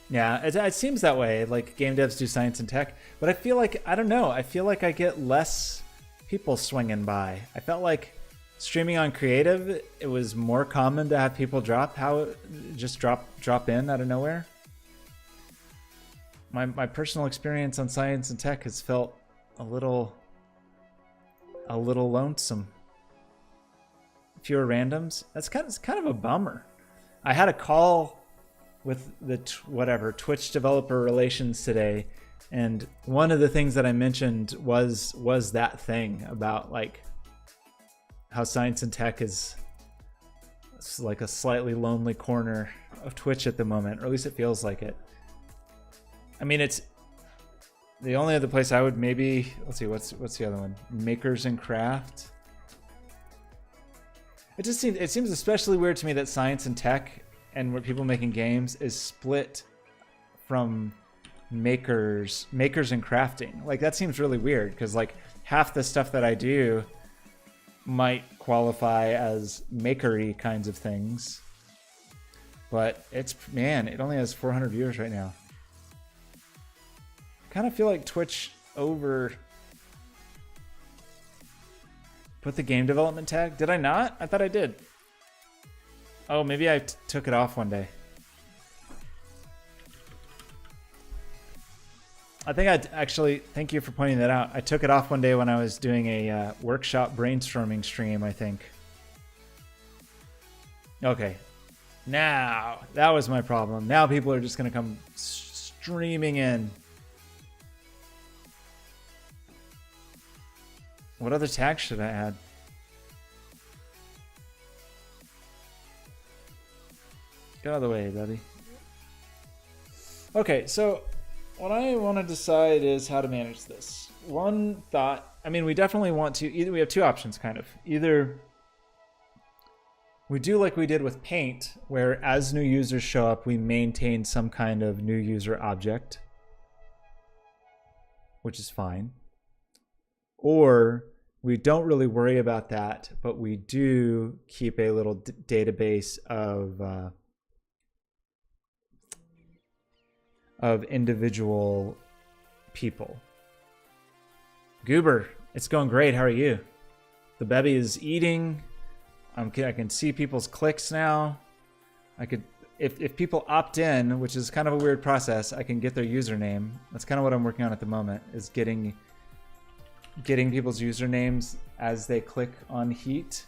Yeah, it seems that way. Like game devs do science and tech, but I feel like I don't know. I feel like I get less people swinging by. I felt like streaming on creative, it was more common to have people drop in out of nowhere. My personal experience on science and tech has felt a little lonesome. Fewer randoms. It's kind of a bummer. I had a call with the Twitch developer relations today, and one of the things that I mentioned was that thing about like how science and tech is like a slightly lonely corner of Twitch at the moment, or at least it feels like it. I mean, it's the only other place I would maybe, let's see, what's the other one? Makers and Craft. It seems especially weird to me that science and tech and where people making games is split from makers and crafting. Like that seems really weird because like half the stuff that I do might qualify as makery kinds of things, but it's, man, it only has 400 viewers right now. I kind of feel like Twitch put the game development tag. Did I not? I thought I did. Oh, maybe I took it off one day. I think I'd actually, thank you for pointing that out. I took it off one day when I was doing a workshop brainstorming stream, I think. Okay. Now, that was my problem. Now people are just going to come streaming in. What other tags should I add? Get out of the way, buddy. Okay, so what I want to decide is how to manage this. One thought, I mean, we definitely want to, either we have two options kind of. Either we do like we did with Paint, where as new users show up, we maintain some kind of new user object, which is fine. Or we don't really worry about that, but we do keep a little database of individual people. Goober, it's going great. How are you? The baby is eating. I can see people's clicks now. I could, if people opt in, which is kind of a weird process, I can get their username. That's kind of what I'm working on at the moment, is getting people's usernames as they click on Heat.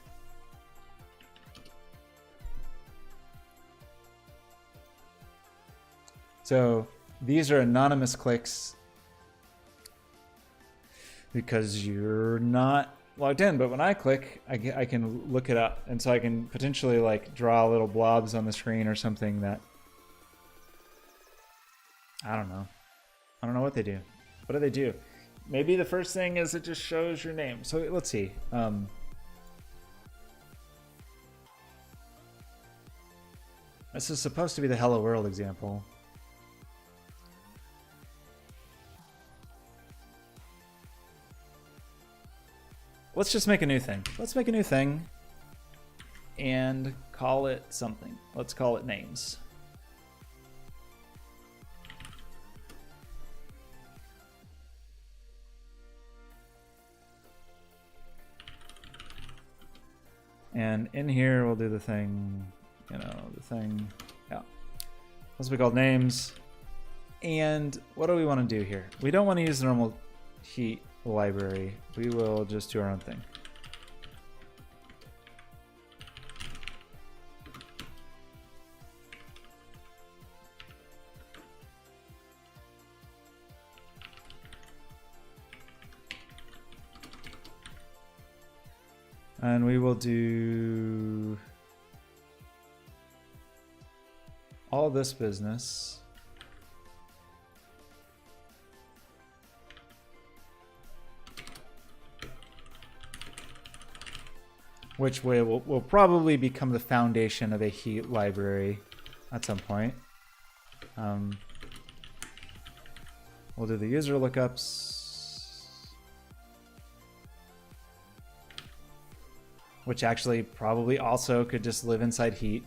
So these are anonymous clicks because you're not logged in, but when I click, I can look it up, and so I can potentially like draw little blobs on the screen or something that I don't know what they do. What do they do? Maybe the first thing is it just shows your name. So let's see. This is supposed to be the Hello World example. Let's just make a new thing. Let's make a new thing and call it something. Let's call it names. And in here, we'll do the thing, yeah. This will be called names. And what do we want to do here? We don't want to use the normal Heat library. We will just do our own thing. And we will do all this business. Which will probably become the foundation of a Heat library at some point. We'll do the user lookups. Which actually probably also could just live inside Heat.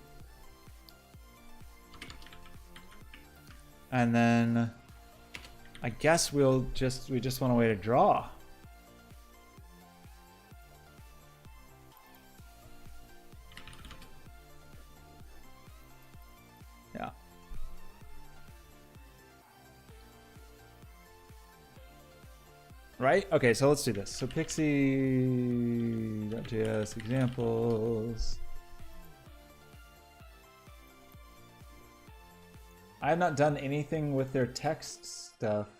And then I guess we just want a way to draw. Yeah. Right? Okay, so let's do this. So Pixie.js examples. I have not done anything with their text stuff.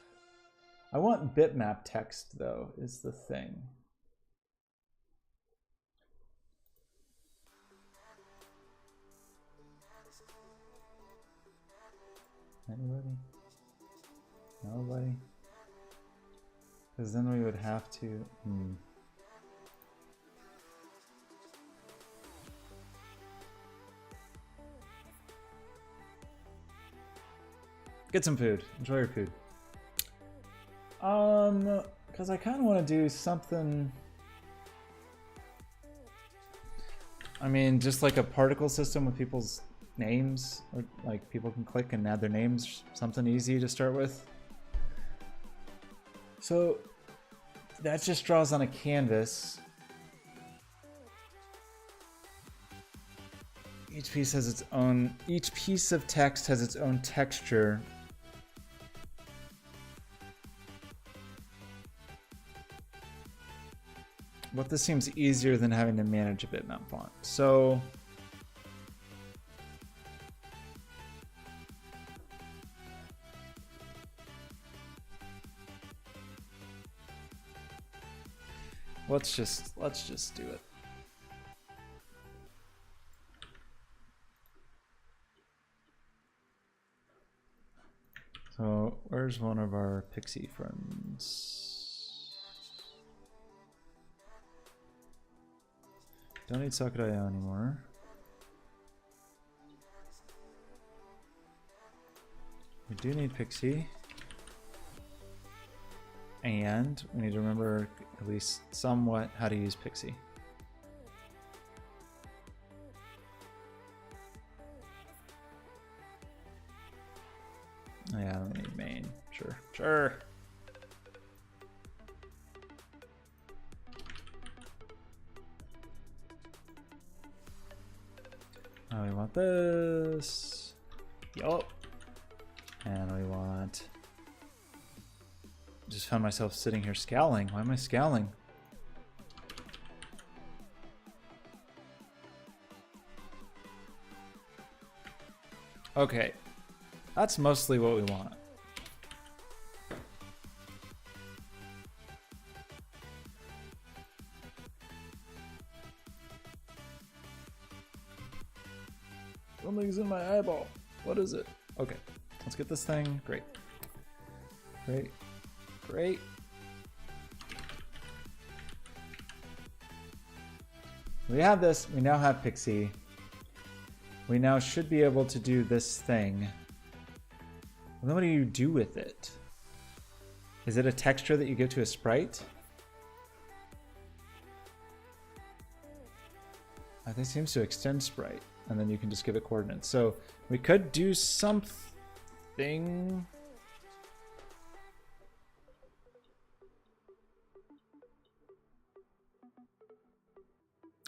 I want bitmap text though, is the thing. Anybody? Nobody? Because then we would have to... Get some food. Enjoy your food. Because I kind of want to do something. I mean, just like a particle system with people's names, or like people can click and add their names. Something easy to start with. So that just draws on a canvas. Each piece has its own. Each piece of text has its own texture. But this seems easier than having to manage a bitmap font. So let's just do it. So where's one of our pixie friends? Don't need Socket.io anymore. We do need Pixie. And we need to remember at least somewhat how to use Pixie. Yeah, we need main. Sure. Now we want this. Yup. And we want. Just found myself sitting here scowling. Why am I scowling? Okay. That's mostly what we want. Something's in my eyeball. What is it? Okay, let's get this thing. Great. We have this. We now have Pixie. We now should be able to do this thing. Then what do you do with it? Is it a texture that you give to a sprite? I think it seems to extend sprite, and then you can just give it coordinates. So we could do something.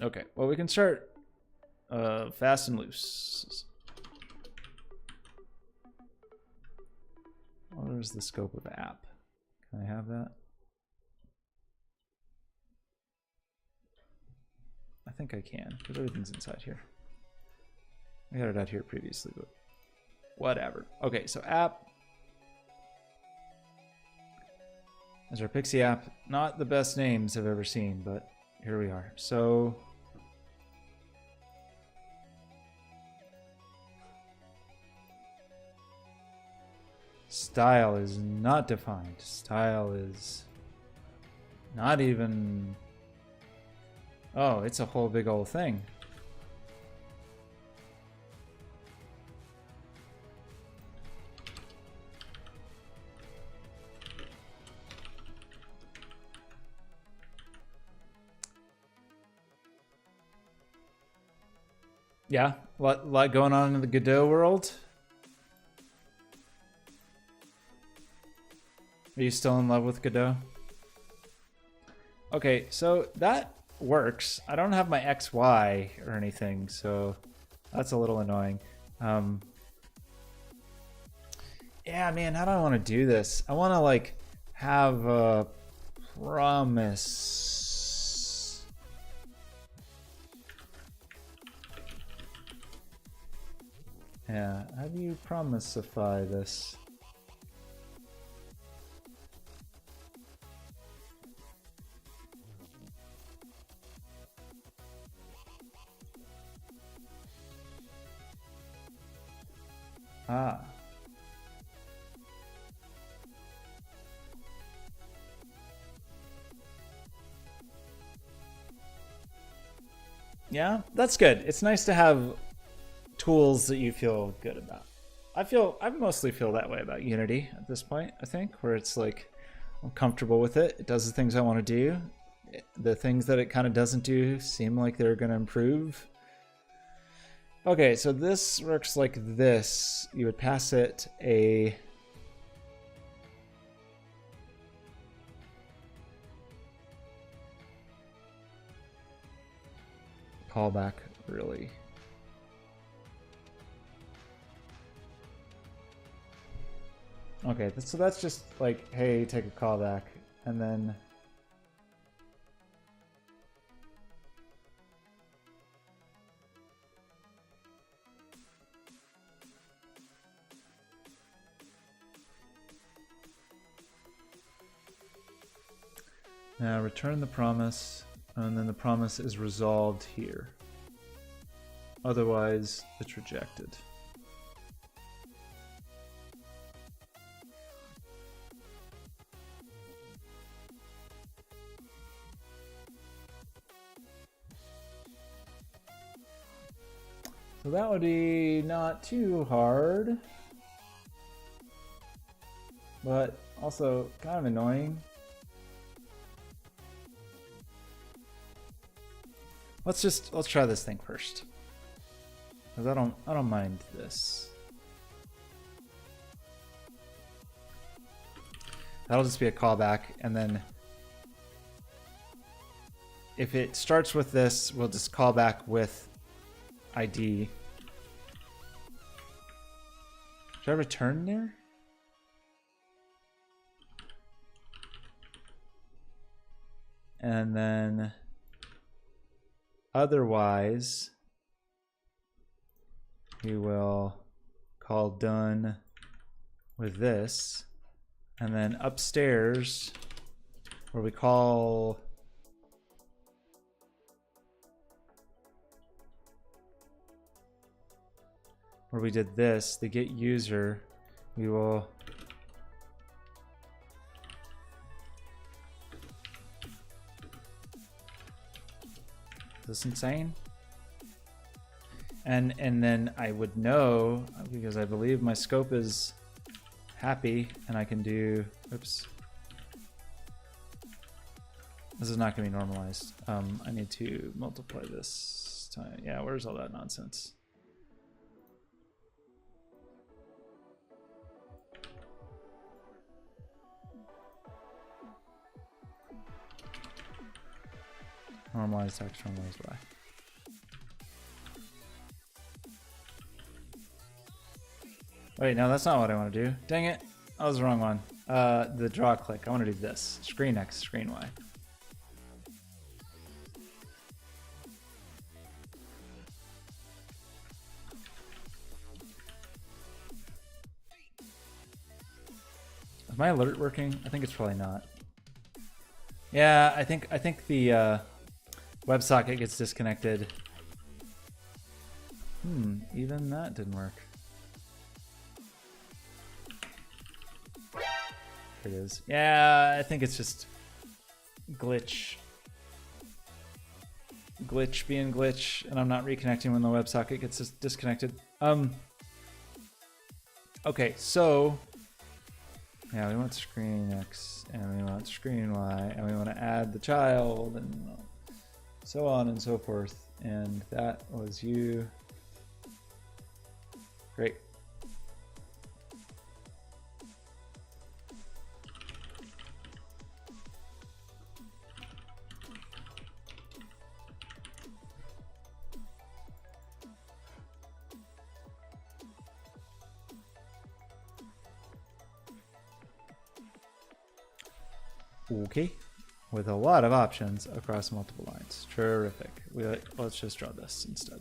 Okay, well, we can start fast and loose. What is the scope of app? Can I have that? I think I can, because everything's inside here. I got it out here previously, but whatever. Okay, so app. There's our Pixie app. Not the best names I've ever seen, but here we are. So style is not defined. Style is not even. Oh, it's a whole big old thing. Yeah, lot going on in the Godot world. Are you still in love with Godot? Okay, so that works. I don't have my XY or anything, so that's a little annoying. Yeah, man, how do I want to do this? I want to like have a promise. Yeah, how do you promisify this? Ah. Yeah, that's good. It's nice to have tools that you feel good about. I mostly feel that way about Unity at this point, I think, where it's like I'm comfortable with it. It does the things I want to do. The things that it kind of doesn't do seem like they're going to improve. Okay, so this works like this. You would pass it a callback, really. Okay, so that's just like, hey, take a callback, and then now return the promise, and then the promise is resolved here. Otherwise, it's rejected. So that would be not too hard, but also kind of annoying. Let's try this thing first, because I don't mind this. That'll just be a callback, and then if it starts with this, we'll just call back with ID. Should I return there? And then otherwise, we will call done with this. And then upstairs, where we call where we did this, the get user, we will is this insane? And then I would know, because I believe my scope is happy, and I can do, oops. This is not gonna be normalized. I need to multiply this time. Yeah, where's all that nonsense? Normalized X, normalized Y. Wait, no, that's not what I want to do. Dang it. That was the wrong one. The draw click. I want to do this. Screen X, screen Y. Is my alert working? I think it's probably not. Yeah, I think the WebSocket gets disconnected. Even that didn't work. There it is. Yeah, I think it's just glitch being glitch, and I'm not reconnecting when the WebSocket gets disconnected. Okay, so yeah, we want screen X, and we want screen Y, and we want to add the child, and so on and so forth. And that was you. Great. Okay, with a lot of options across multiple lines. Terrific. Let's just draw this instead.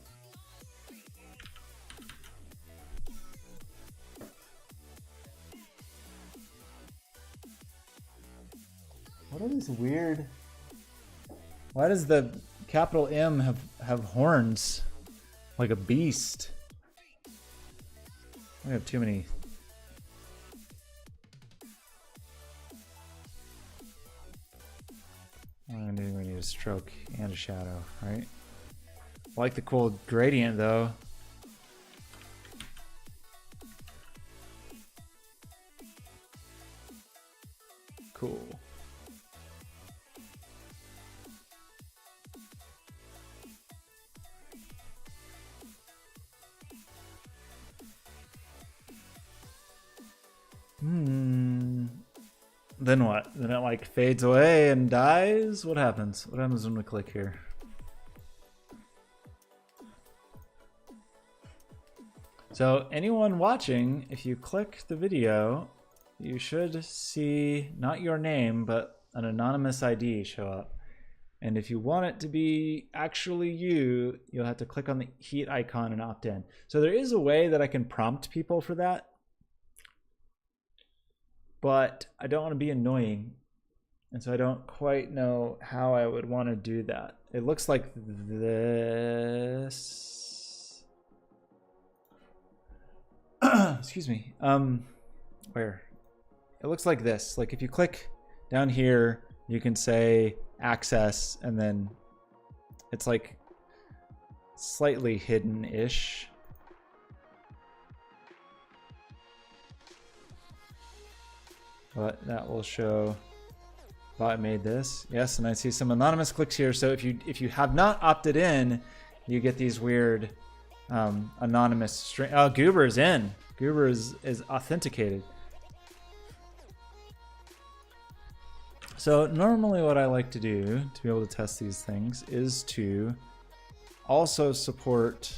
What are these weird? Why does the capital M have horns like a beast? We have too many. We need a stroke and a shadow, right? I like the cool gradient though. Then what? Then it like fades away and dies? What happens? What happens when we click here? So anyone watching, if you click the video, you should see not your name, but an anonymous ID show up. And if you want it to be actually you, you'll have to click on the heat icon and opt in. So there is a way that I can prompt people for that, but I don't want to be annoying. And so I don't quite know how I would want to do that. It looks like this. Excuse me. Where? It looks like this. Like if you click down here, you can say access, and then it's like slightly hidden-ish. But that will show bot made this. Yes, and I see some anonymous clicks here. So if you have not opted in, you get these weird anonymous string. Oh, Goober's in. Goober is authenticated. So normally what I like to do to be able to test these things is to also support,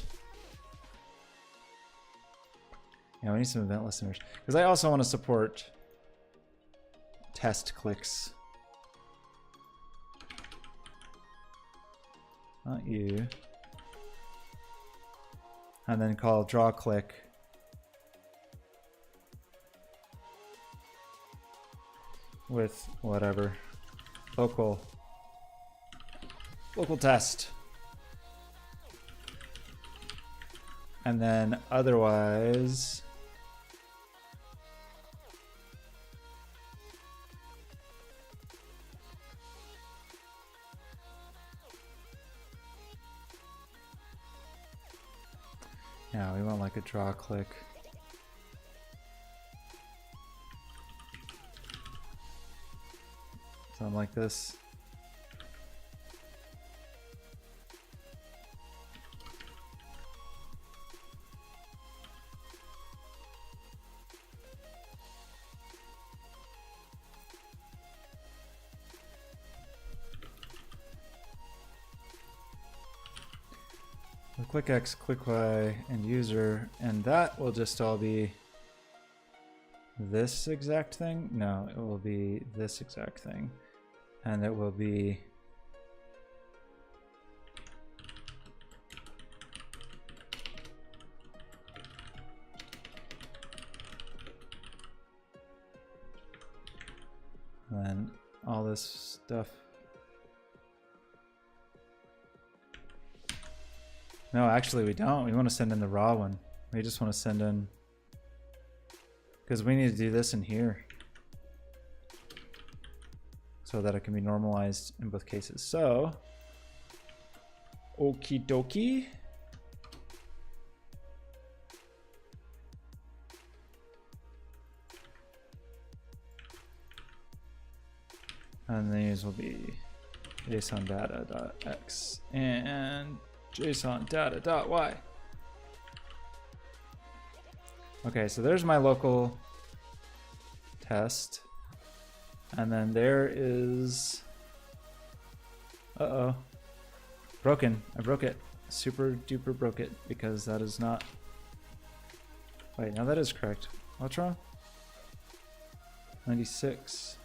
we need some event listeners, because I also want to support test clicks. Not you. And then call draw click. With whatever local test, and then otherwise we want like a draw click. Something like this. Click X, click Y, and user, and that will just all be this exact thing. No, it will be this exact thing. And it will be and then all this stuff. No, actually we don't. We want to send in the raw one. We just want to send in, because we need to do this in here so that it can be normalized in both cases. So, okie dokie. And these will be JSON data.x and JSON data.y. Okay, so there's my local test. And then there is, broken. I broke it. Super duper broke it, because that is not, wait, now that is correct. What's wrong? 96.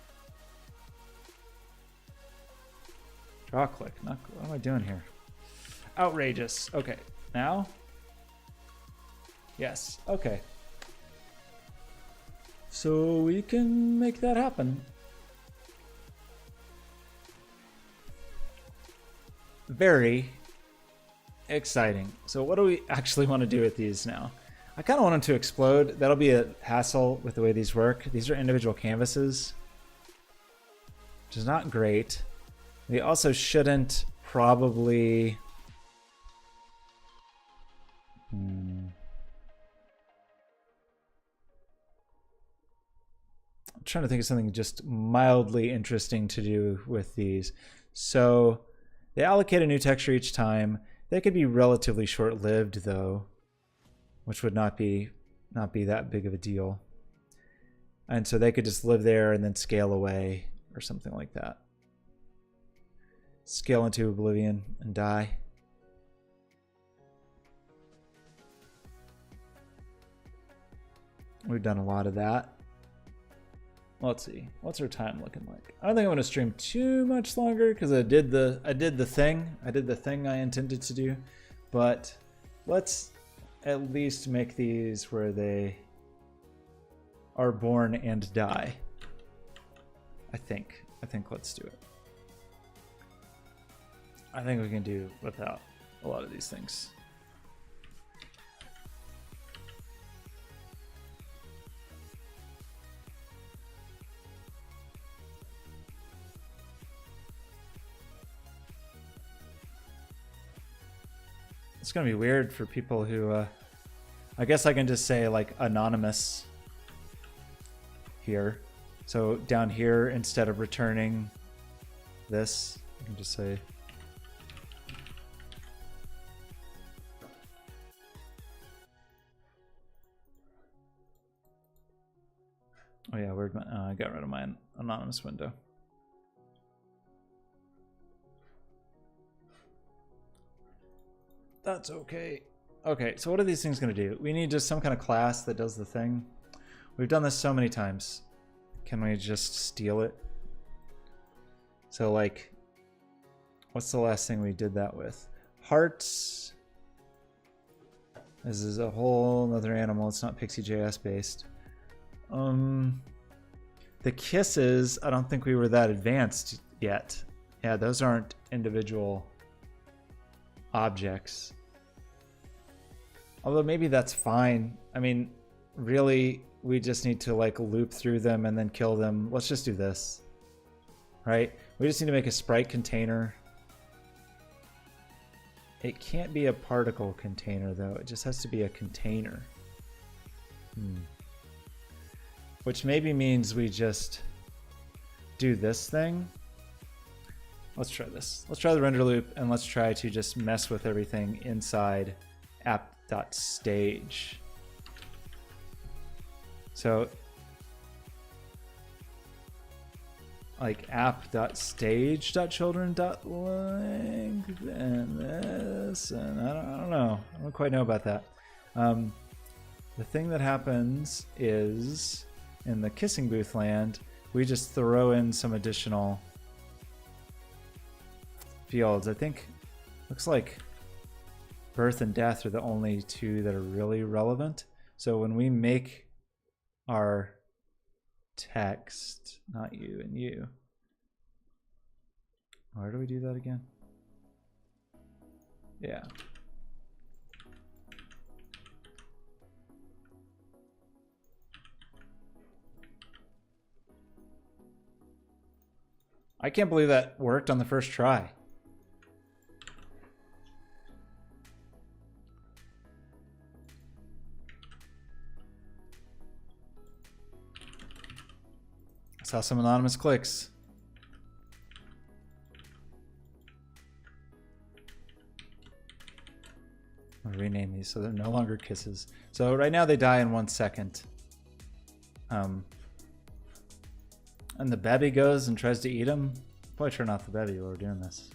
Draw click. Not, what am I doing here? Outrageous. Okay, now? Yes, okay. So we can make that happen. Very exciting. So what do we actually want to do with these now? I kind of want them to explode. That'll be a hassle with the way these work. These are individual canvases, which is not great. They also shouldn't probably... I'm trying to think of something just mildly interesting to do with these. So they allocate a new texture each time. They could be relatively short-lived though, which would not be that big of a deal. And so they could just live there and then scale away or something like that. Scale into oblivion and die. We've done a lot of that. Let's see. What's our time looking like? I don't think I'm going to stream too much longer because I did the thing. I did the thing I intended to do. But let's at least make these where they are born and die. I think let's do it. I think we can do without a lot of these things. It's gonna be weird for people who, I guess I can just say like anonymous here. So down here, instead of returning this, I can just say oh yeah, where'd my, I got rid of my anonymous window. That's okay. Okay, so what are these things going to do? We need just some kind of class that does the thing. We've done this so many times. Can we just steal it? So like, what's the last thing we did that with? Hearts. This is a whole other animal. It's not Pixie.js based. The kisses, I don't think we were that advanced yet. Yeah, those aren't individual objects. Although maybe that's fine. I mean, really, we just need to like loop through them and then kill them. Let's just do this, right? We just need to make a sprite container. It can't be a particle container though. It just has to be a container. Which maybe means we just do this thing. Let's try this. Let's try the render loop and let's try to just mess with everything inside app.stage. So like app.stage.children.length and this, and I don't know. I don't quite know about that. The thing that happens is in the kissing booth land, we just throw in some additional fields. I think looks like birth and death are the only two that are really relevant. So when we make our text, not you and you, where do we do that again? Yeah. I can't believe that worked on the first try. I saw some anonymous clicks. I'll rename these so they're no longer kisses. So right now they die in 1 second. And the bebby goes and tries to eat him. Probably turn off the bebby while we're doing this.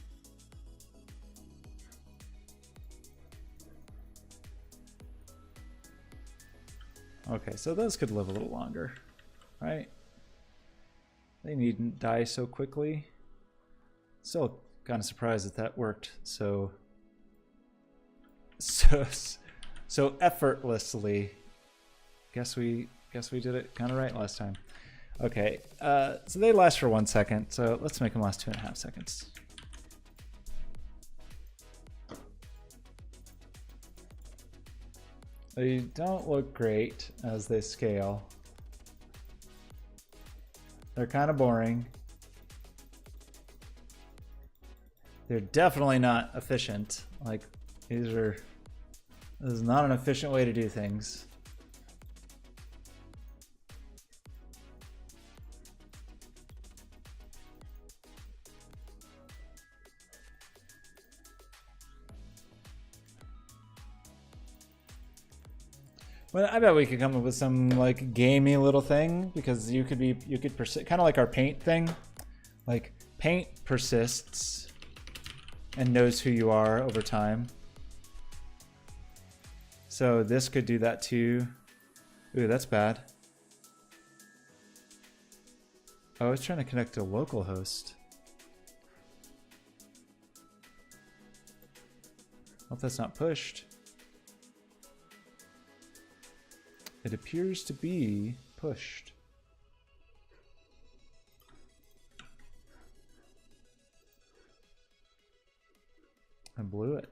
Okay, so those could live a little longer, right? They needn't die so quickly. Still kind of surprised that that worked so effortlessly. Guess we did it kind of right last time. Okay, so they last for 1 second, so let's make them last 2.5 seconds. They don't look great as they scale. They're kind of boring. They're definitely not efficient. Like, this is not an efficient way to do things. Well, I bet we could come up with some like gamey little thing, because you could persist, kind of like our paint thing. Like paint persists and knows who you are over time. So this could do that too. Ooh, that's bad. Oh, I was trying to connect to localhost. Hope that's not pushed. It appears to be pushed. I blew it.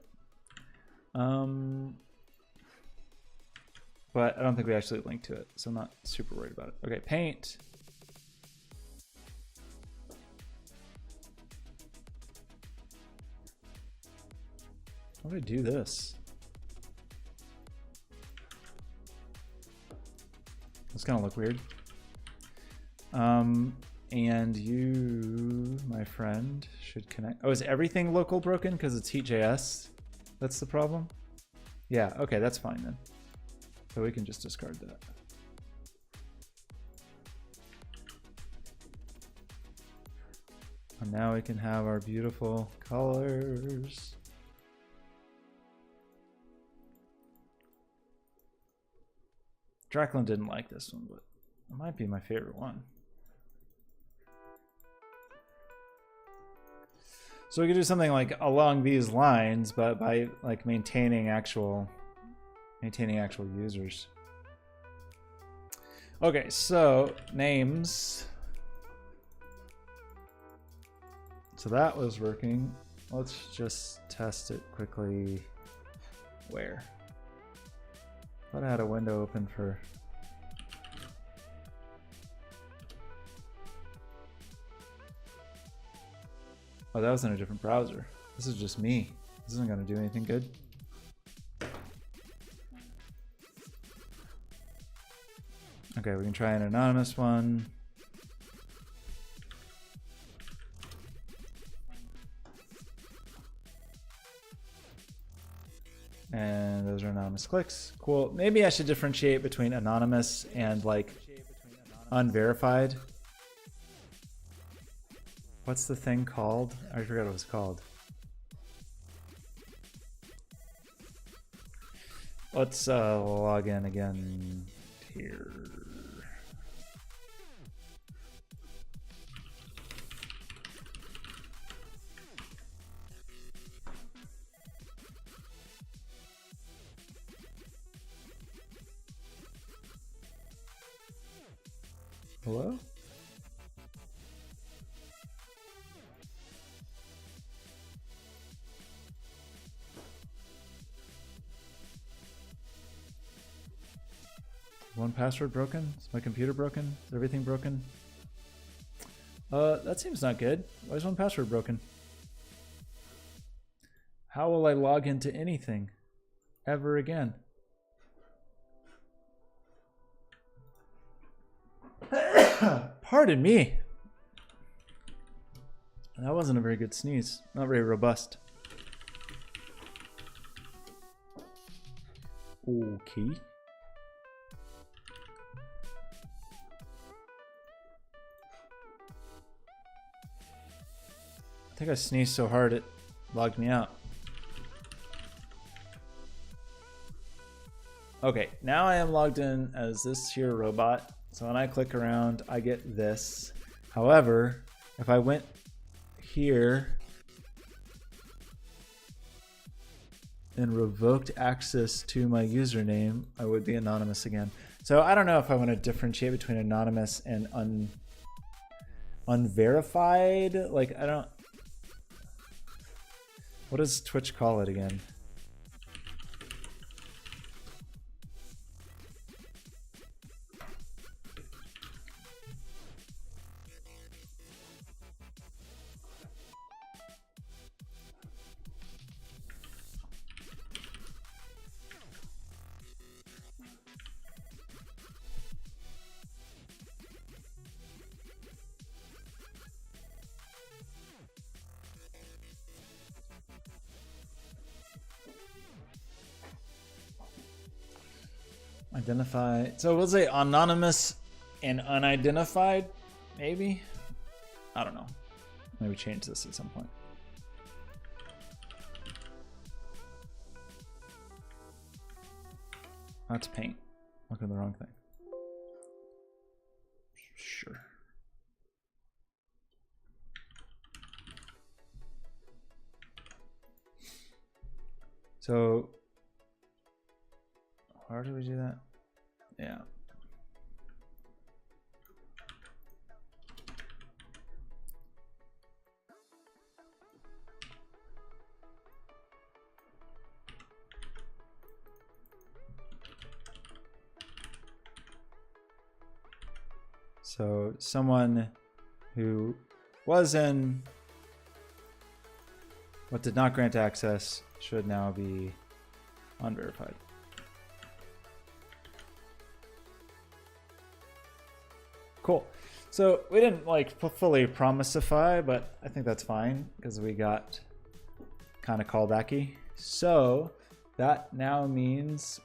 But I don't think we actually linked to it, so I'm not super worried about it. Okay, paint. How do I do this? It's gonna look weird. And you, my friend, should connect. Oh, is everything local broken because it's Heat.js? That's the problem? Yeah, okay, that's fine then. So we can just discard that. And now we can have our beautiful colors. Draclin didn't like this one, but it might be my favorite one. So we could do something like along these lines, but by like maintaining actual users. Okay, so names. So that was working. Let's just test it quickly. Where? Thought I had a window open for. Oh, that was in a different browser. This is just me. This isn't going to do anything good. Okay, we can try an anonymous one. And those are anonymous clicks. Cool. Maybe I should differentiate between anonymous and like unverified. What's the thing called? I forgot what it was called. Let's log in again here. Hello? One password broken? Is my computer broken? Is everything broken? That seems not good. Why is one password broken? How will I log into anything ever again? Pardon me. That wasn't a very good sneeze. Not very robust. Okay. I think I sneezed so hard it logged me out. Okay, now I am logged in as this here robot. So when I click around, I get this. However, if I went here and revoked access to my username, I would be anonymous again. So I don't know if I want to differentiate between anonymous and unverified. Like, I don't. What does Twitch call it again? Identify. So we'll say anonymous and unidentified, maybe? I don't know. Maybe change this at some point. That's paint. Looking at the wrong thing. Sure. So, how do we do that? Yeah. So someone who was in but did not grant access should now be unverified. Cool. So we didn't like fully promisify, but I think that's fine because we got kind of callbacky. So that now means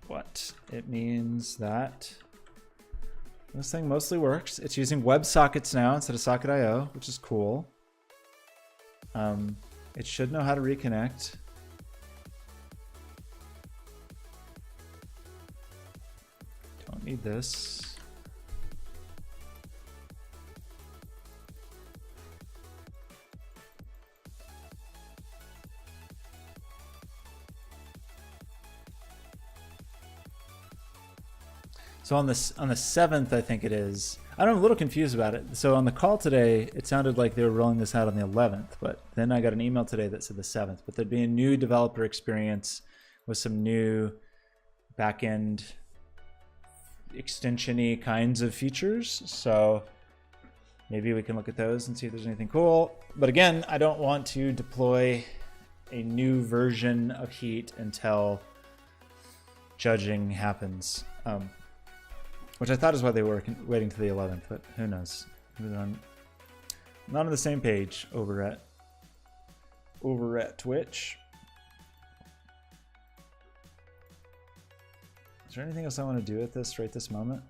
what? It means that this thing mostly works. It's using Websockets now instead of Socket.io, which is cool. It should know how to reconnect. Don't need this. So on the 7th, I think it is. I'm a little confused about it. So on the call today, it sounded like they were rolling this out on the 11th, but then I got an email today that said the 7th. But there'd be a new developer experience with some new backend extension-y kinds of features. So maybe we can look at those and see if there's anything cool. But again, I don't want to deploy a new version of Heat until judging happens. Which I thought is why they were waiting to the 11th, but who knows? Maybe they're not on the same page over at Twitch. Is there anything else I want to do with this right this moment?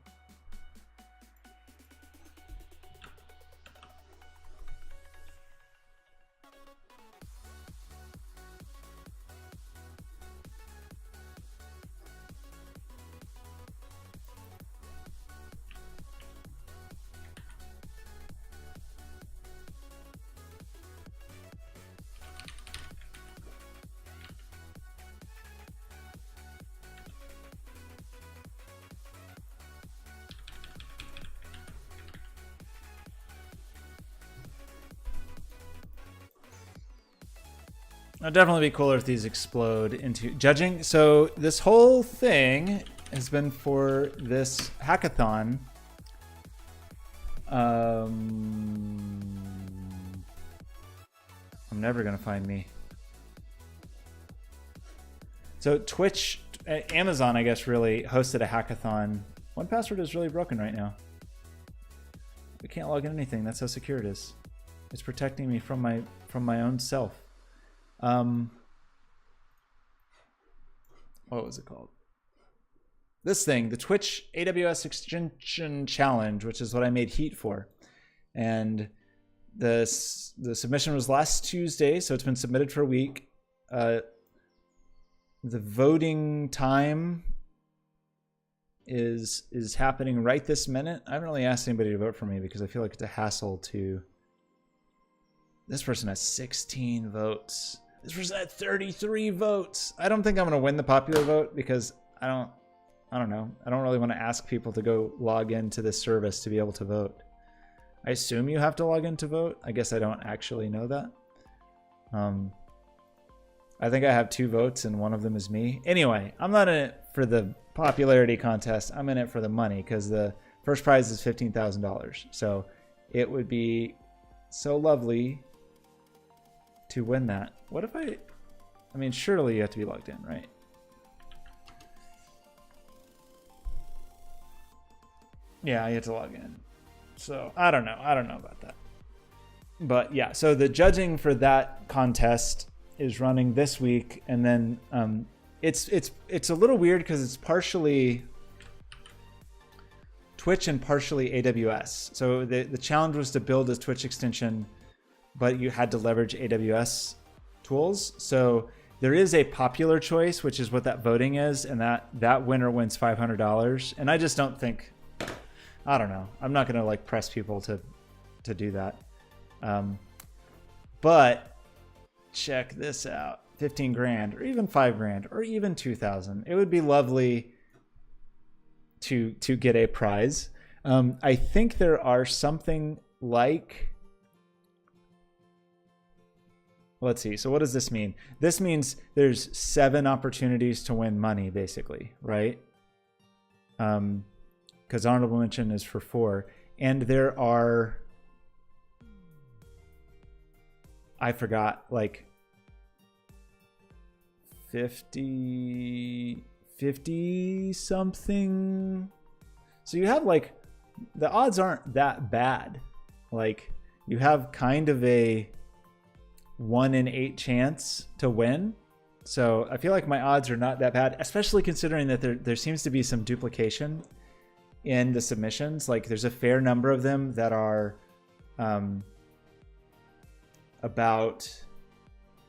It'd definitely be cooler if these explode into judging. So this whole thing has been for this hackathon. I'm never gonna find me. So Twitch, Amazon, I guess, really hosted a hackathon. 1Password is really broken right now. We can't log in anything. That's how secure it is. It's protecting me from my own self. What was it called? This thing, the Twitch AWS Extension Challenge, which is what I made Heat for. And the submission was last Tuesday, so it's been submitted for a week. The voting time is happening right this minute. I haven't really asked anybody to vote for me because I feel like it's a hassle to... This person has 16 votes. This person had 33 votes. I don't think I'm going to win the popular vote because I don't know. I don't really want to ask people to go log into this service to be able to vote. I assume you have to log in to vote. I guess I don't actually know that. I think I have 2 votes and one of them is me. Anyway, I'm not in it for the popularity contest. I'm in it for the money because the first prize is $15,000. So it would be so lovely to win that. What if I mean, surely you have to be logged in, right? Yeah, you have to log in. So I don't know about that. But yeah, so the judging for that contest is running this week, and then it's a little weird because it's partially Twitch and partially AWS. So the challenge was to build a Twitch extension, but you had to leverage AWS tools. So there is a popular choice, which is what that voting is, and that winner wins $500. And I just don't think, I don't know. I'm not gonna like press people to do that. But check this out: 15 grand, or even 5 grand, or even 2,000. It would be lovely to get a prize. I think there are something like, let's see. So what does this mean? This means there's 7 opportunities to win money, basically, right? Because honorable mention is for 4, and there are, I forgot, like 50 something. So you have like, the odds aren't that bad. Like you have kind of a 1 in 8 chance to win. So I feel like my odds are not that bad, especially considering that there seems to be some duplication in the submissions. Like there's a fair number of them that are about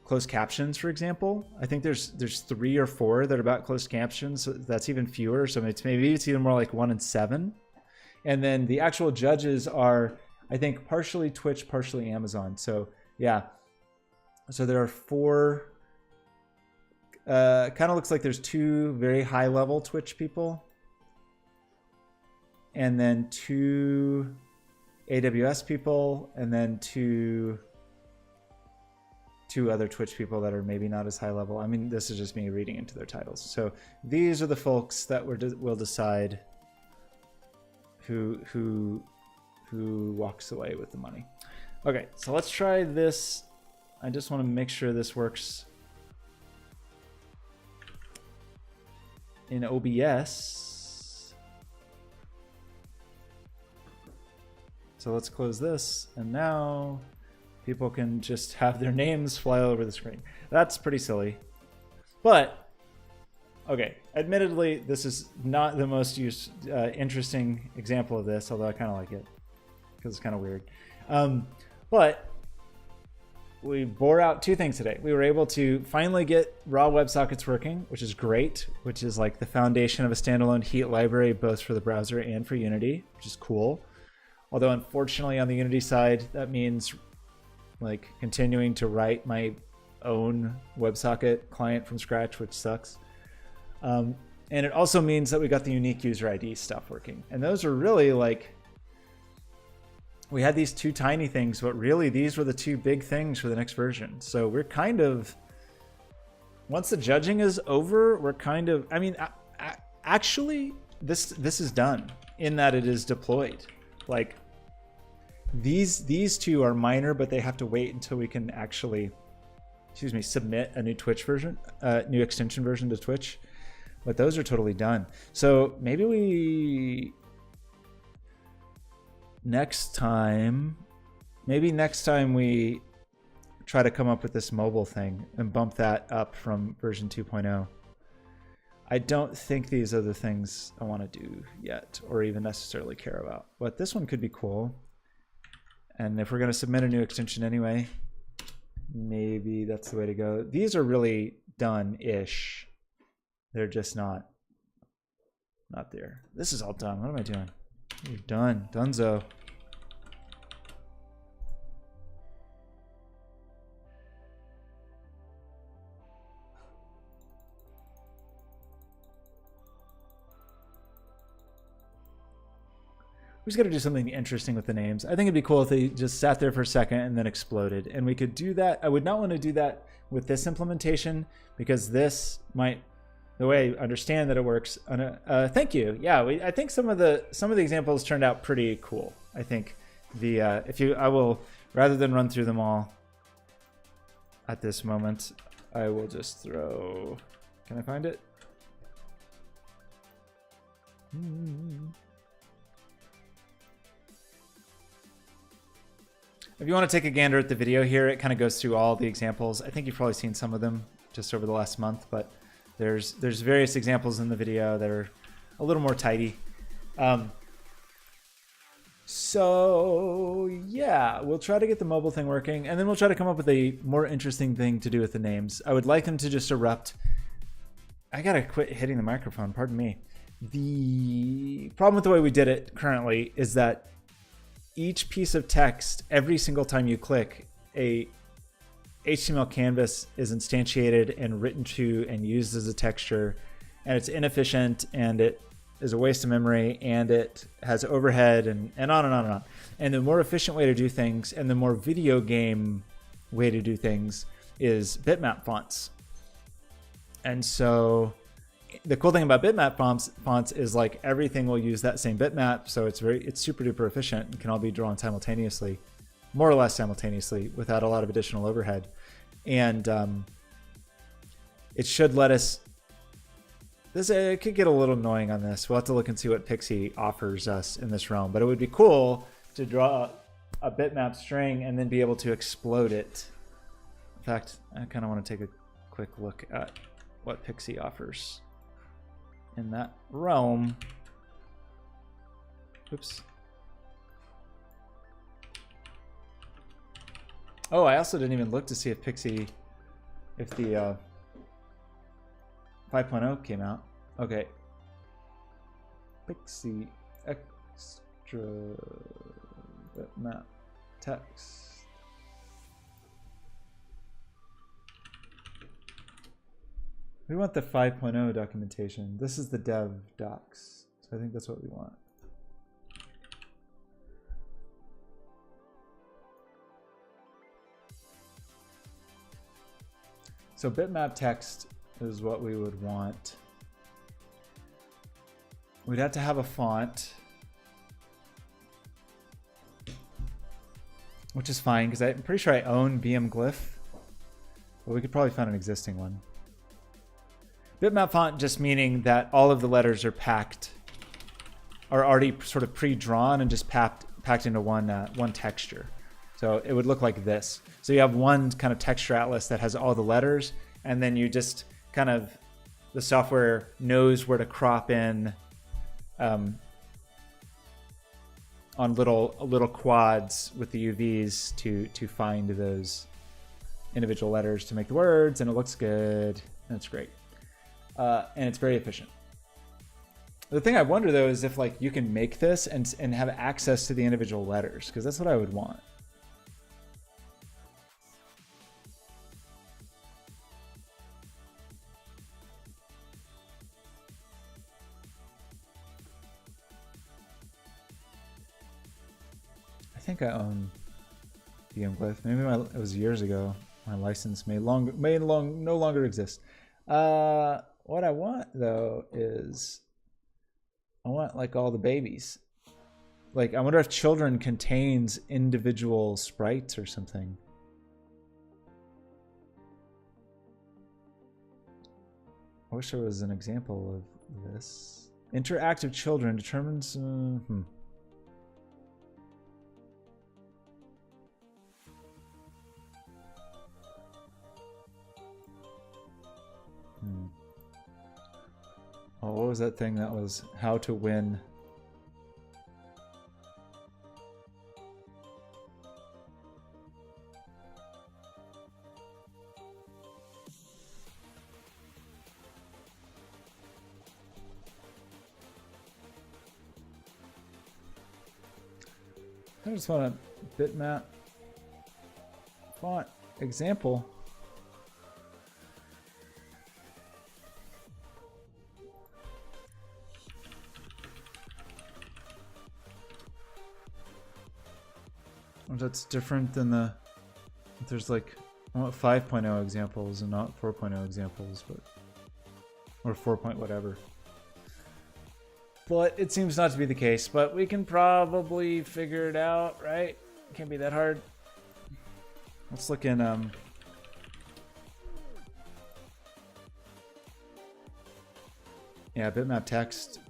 closed captions, for example. I think there's 3 or 4 that are about closed captions. So that's even fewer. So maybe it's even more like 1 in 7. And then the actual judges are, I think, partially Twitch, partially Amazon. So yeah. So there are 4. Kind of looks like there's 2 very high level Twitch people, and then 2 AWS people, and then 2 other Twitch people that are maybe not as high level. I mean, this is just me reading into their titles. So these are the folks that will decide who walks away with the money. Okay, so let's try this. I just want to make sure this works in OBS. So let's close this, and now people can just have their names fly over the screen. That's pretty silly. But, okay, admittedly, this is not the most interesting example of this, although I kind of like it, because it's kind of weird. But we bore out 2 things today. We were able to finally get raw WebSockets working, which is great, which is like the foundation of a standalone Heat library, both for the browser and for Unity, which is cool. Although unfortunately on the Unity side, that means like continuing to write my own WebSocket client from scratch, which sucks. And it also means that we got the unique user ID stuff working. And those are really like, we had these 2 tiny things, but really these were the 2 big things for the next version. So we're kind of, once the judging is over, we're kind of, I mean, actually this is done in that it is deployed. Like these 2 are minor, but they have to wait until we can actually, submit a new Twitch version, new extension version to Twitch. But those are totally done. So maybe we, next time we try to come up with this mobile thing and bump that up from version 2.0. I don't think these are the things I want to do yet, or even necessarily care about. But this one could be cool. And if we're going to submit a new extension anyway, maybe that's the way to go. These are really done-ish. They're just not there. This is all done. What am I doing? You're done. Dunzo. We just got to do something interesting with the names. I think it'd be cool if they just sat there for a second and then exploded. And we could do that. I would not want to do that with this implementation, because this might, the way I understand that it works. Thank you. Yeah, I think some of the examples turned out pretty cool. I think I will, rather than run through them all at this moment, I will just throw. Can I find it? If you want to take a gander at the video here, it kind of goes through all the examples. I think you've probably seen some of them just over the last month, but There's various examples in the video that are a little more tidy. So yeah, we'll try to get the mobile thing working, and then we'll try to come up with a more interesting thing to do with the names. I would like them to just erupt. I gotta quit hitting the microphone, pardon me. The problem with the way we did it currently is that each piece of text, every single time you click, a HTML canvas is instantiated and written to and used as a texture, and it's inefficient, and it is a waste of memory, and it has overhead, and on and on and on. And the more efficient way to do things, and the more video game way to do things, is bitmap fonts. And so the cool thing about bitmap fonts is like everything will use that same bitmap, so it's super duper efficient and can all be drawn simultaneously, more or less simultaneously, without a lot of additional overhead. And it should let us. It could get a little annoying on this. We'll have to look and see what Pixie offers us in this realm. But it would be cool to draw a bitmap string and then be able to explode it. In fact, I kind of want to take a quick look at what Pixie offers in that realm. Oops. Oh, I also didn't even look to see if Pixie, if the 5.0 came out. Okay. Pixie extra bitmap text. We want the 5.0 documentation. This is the dev docs. So I think that's what we want. So bitmap text is what we would want. We'd have to have a font, which is fine because I'm pretty sure I own BM Glyph, but we could probably find an existing one. Bitmap font just meaning that all of the letters are already sort of pre-drawn and just packed into one texture. So it would look like this. So you have one kind of texture atlas that has all the letters, and then you just kind of, the software knows where to crop in on little quads with the UVs to find those individual letters to make the words, and it looks good, and it's great. And it's very efficient. The thing I wonder though is if like you can make this and have access to the individual letters, because that's what I would want. I think I own BM Glyph. Maybe it was years ago. My license may no longer exist. What I want though is I want like all the babies. Like I wonder if children contains individual sprites or something. I wish there was an example of this. Interactive children determines Oh, what was that thing that was how to win? I just want a bitmap font example. That's different than there's like, I want 5.0 examples and not 4.0 examples, but, or 4 point whatever. But it seems not to be the case, but we can probably figure it out, right? Can't be that hard. Let's look in, yeah, bitmap text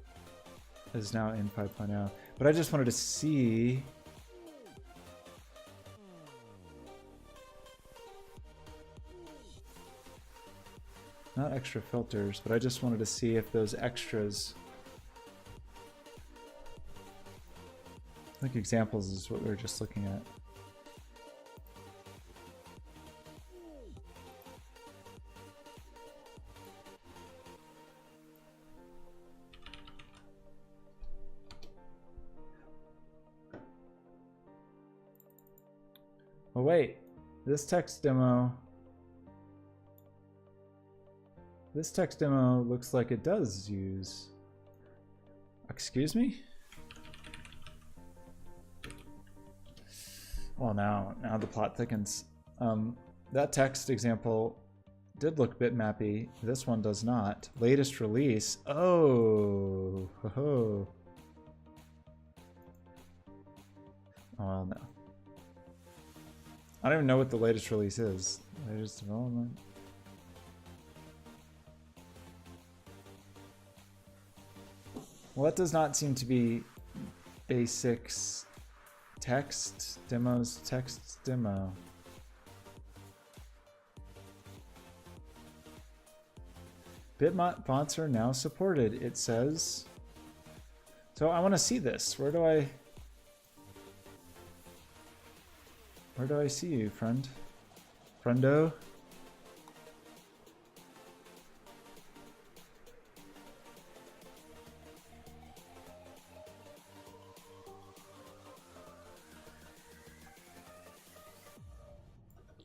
is now in 5.0, but I just wanted to see. Not extra filters, but I just wanted to see if those extras, like examples is what we were just looking at. Oh wait, this text demo looks like it does use, excuse me? Well, now the plot thickens. That text example did look bitmappy. This one does not. Latest release. Oh, ho ho. Oh, well, no. I don't even know what the latest release is. Latest development. Well, that does not seem to be basics text demos text demo. Bitmap fonts are now supported, it says. So I want to see this. Where do I see you, friend? Friendo?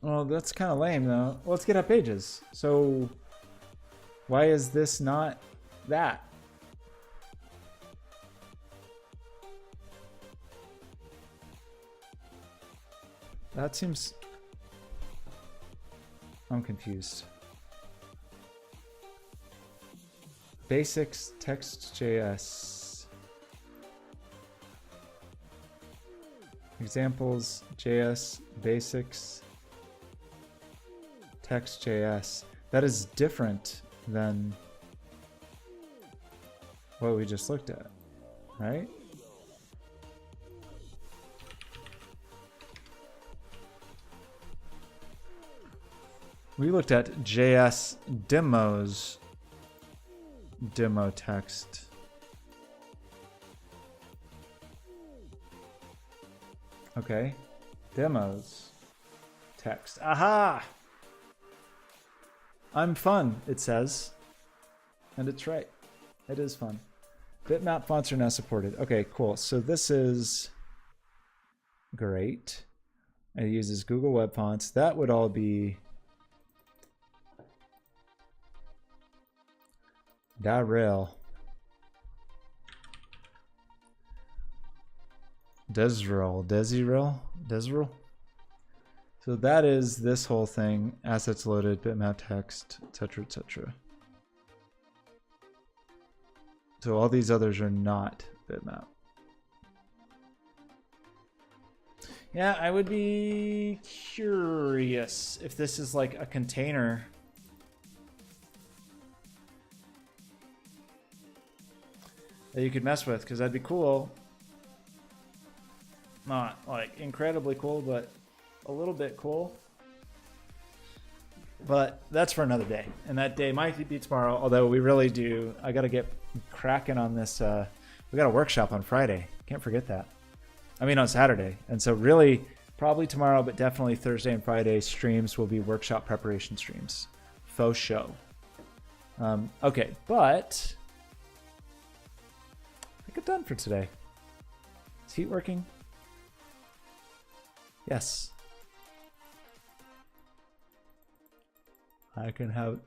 Well, that's kind of lame, though. Let's get up pages. So, why is this not that? That seems... I'm confused. Basics text.js. Examples, JS, basics, text.js. That is different than what we just looked at, right? We looked at JS demos, demo text. Okay, demos text. Aha! I'm fun, it says. And it's right. It is fun. Bitmap fonts are now supported. Okay, cool. So this is great. It uses Google Web Fonts. That would all be Darrell. Desirel. So that is this whole thing, assets loaded, bitmap text, etc., etc. So all these others are not bitmap. Yeah, I would be curious if this is like a container. That you could mess with, because that'd be cool. Not like incredibly cool, but a little bit cool. But that's for another day, and that day might be tomorrow, although we really do, I gotta get cracking on this. We got a workshop on Friday, can't forget that. I mean on Saturday, and so really probably tomorrow, but definitely Thursday and Friday streams will be workshop preparation streams. Faux show. Okay, but I think I'm done for today. Is heat working? Yes. I can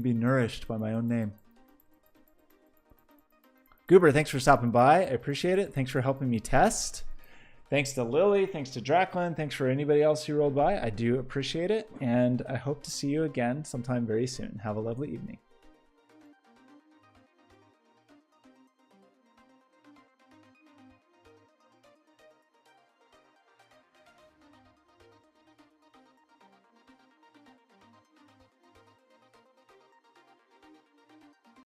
be nourished by my own name. Goober, thanks for stopping by. I appreciate it. Thanks for helping me test. Thanks to Lily. Thanks to Draclin. Thanks for anybody else who rolled by. I do appreciate it. And I hope to see you again sometime very soon. Have a lovely evening.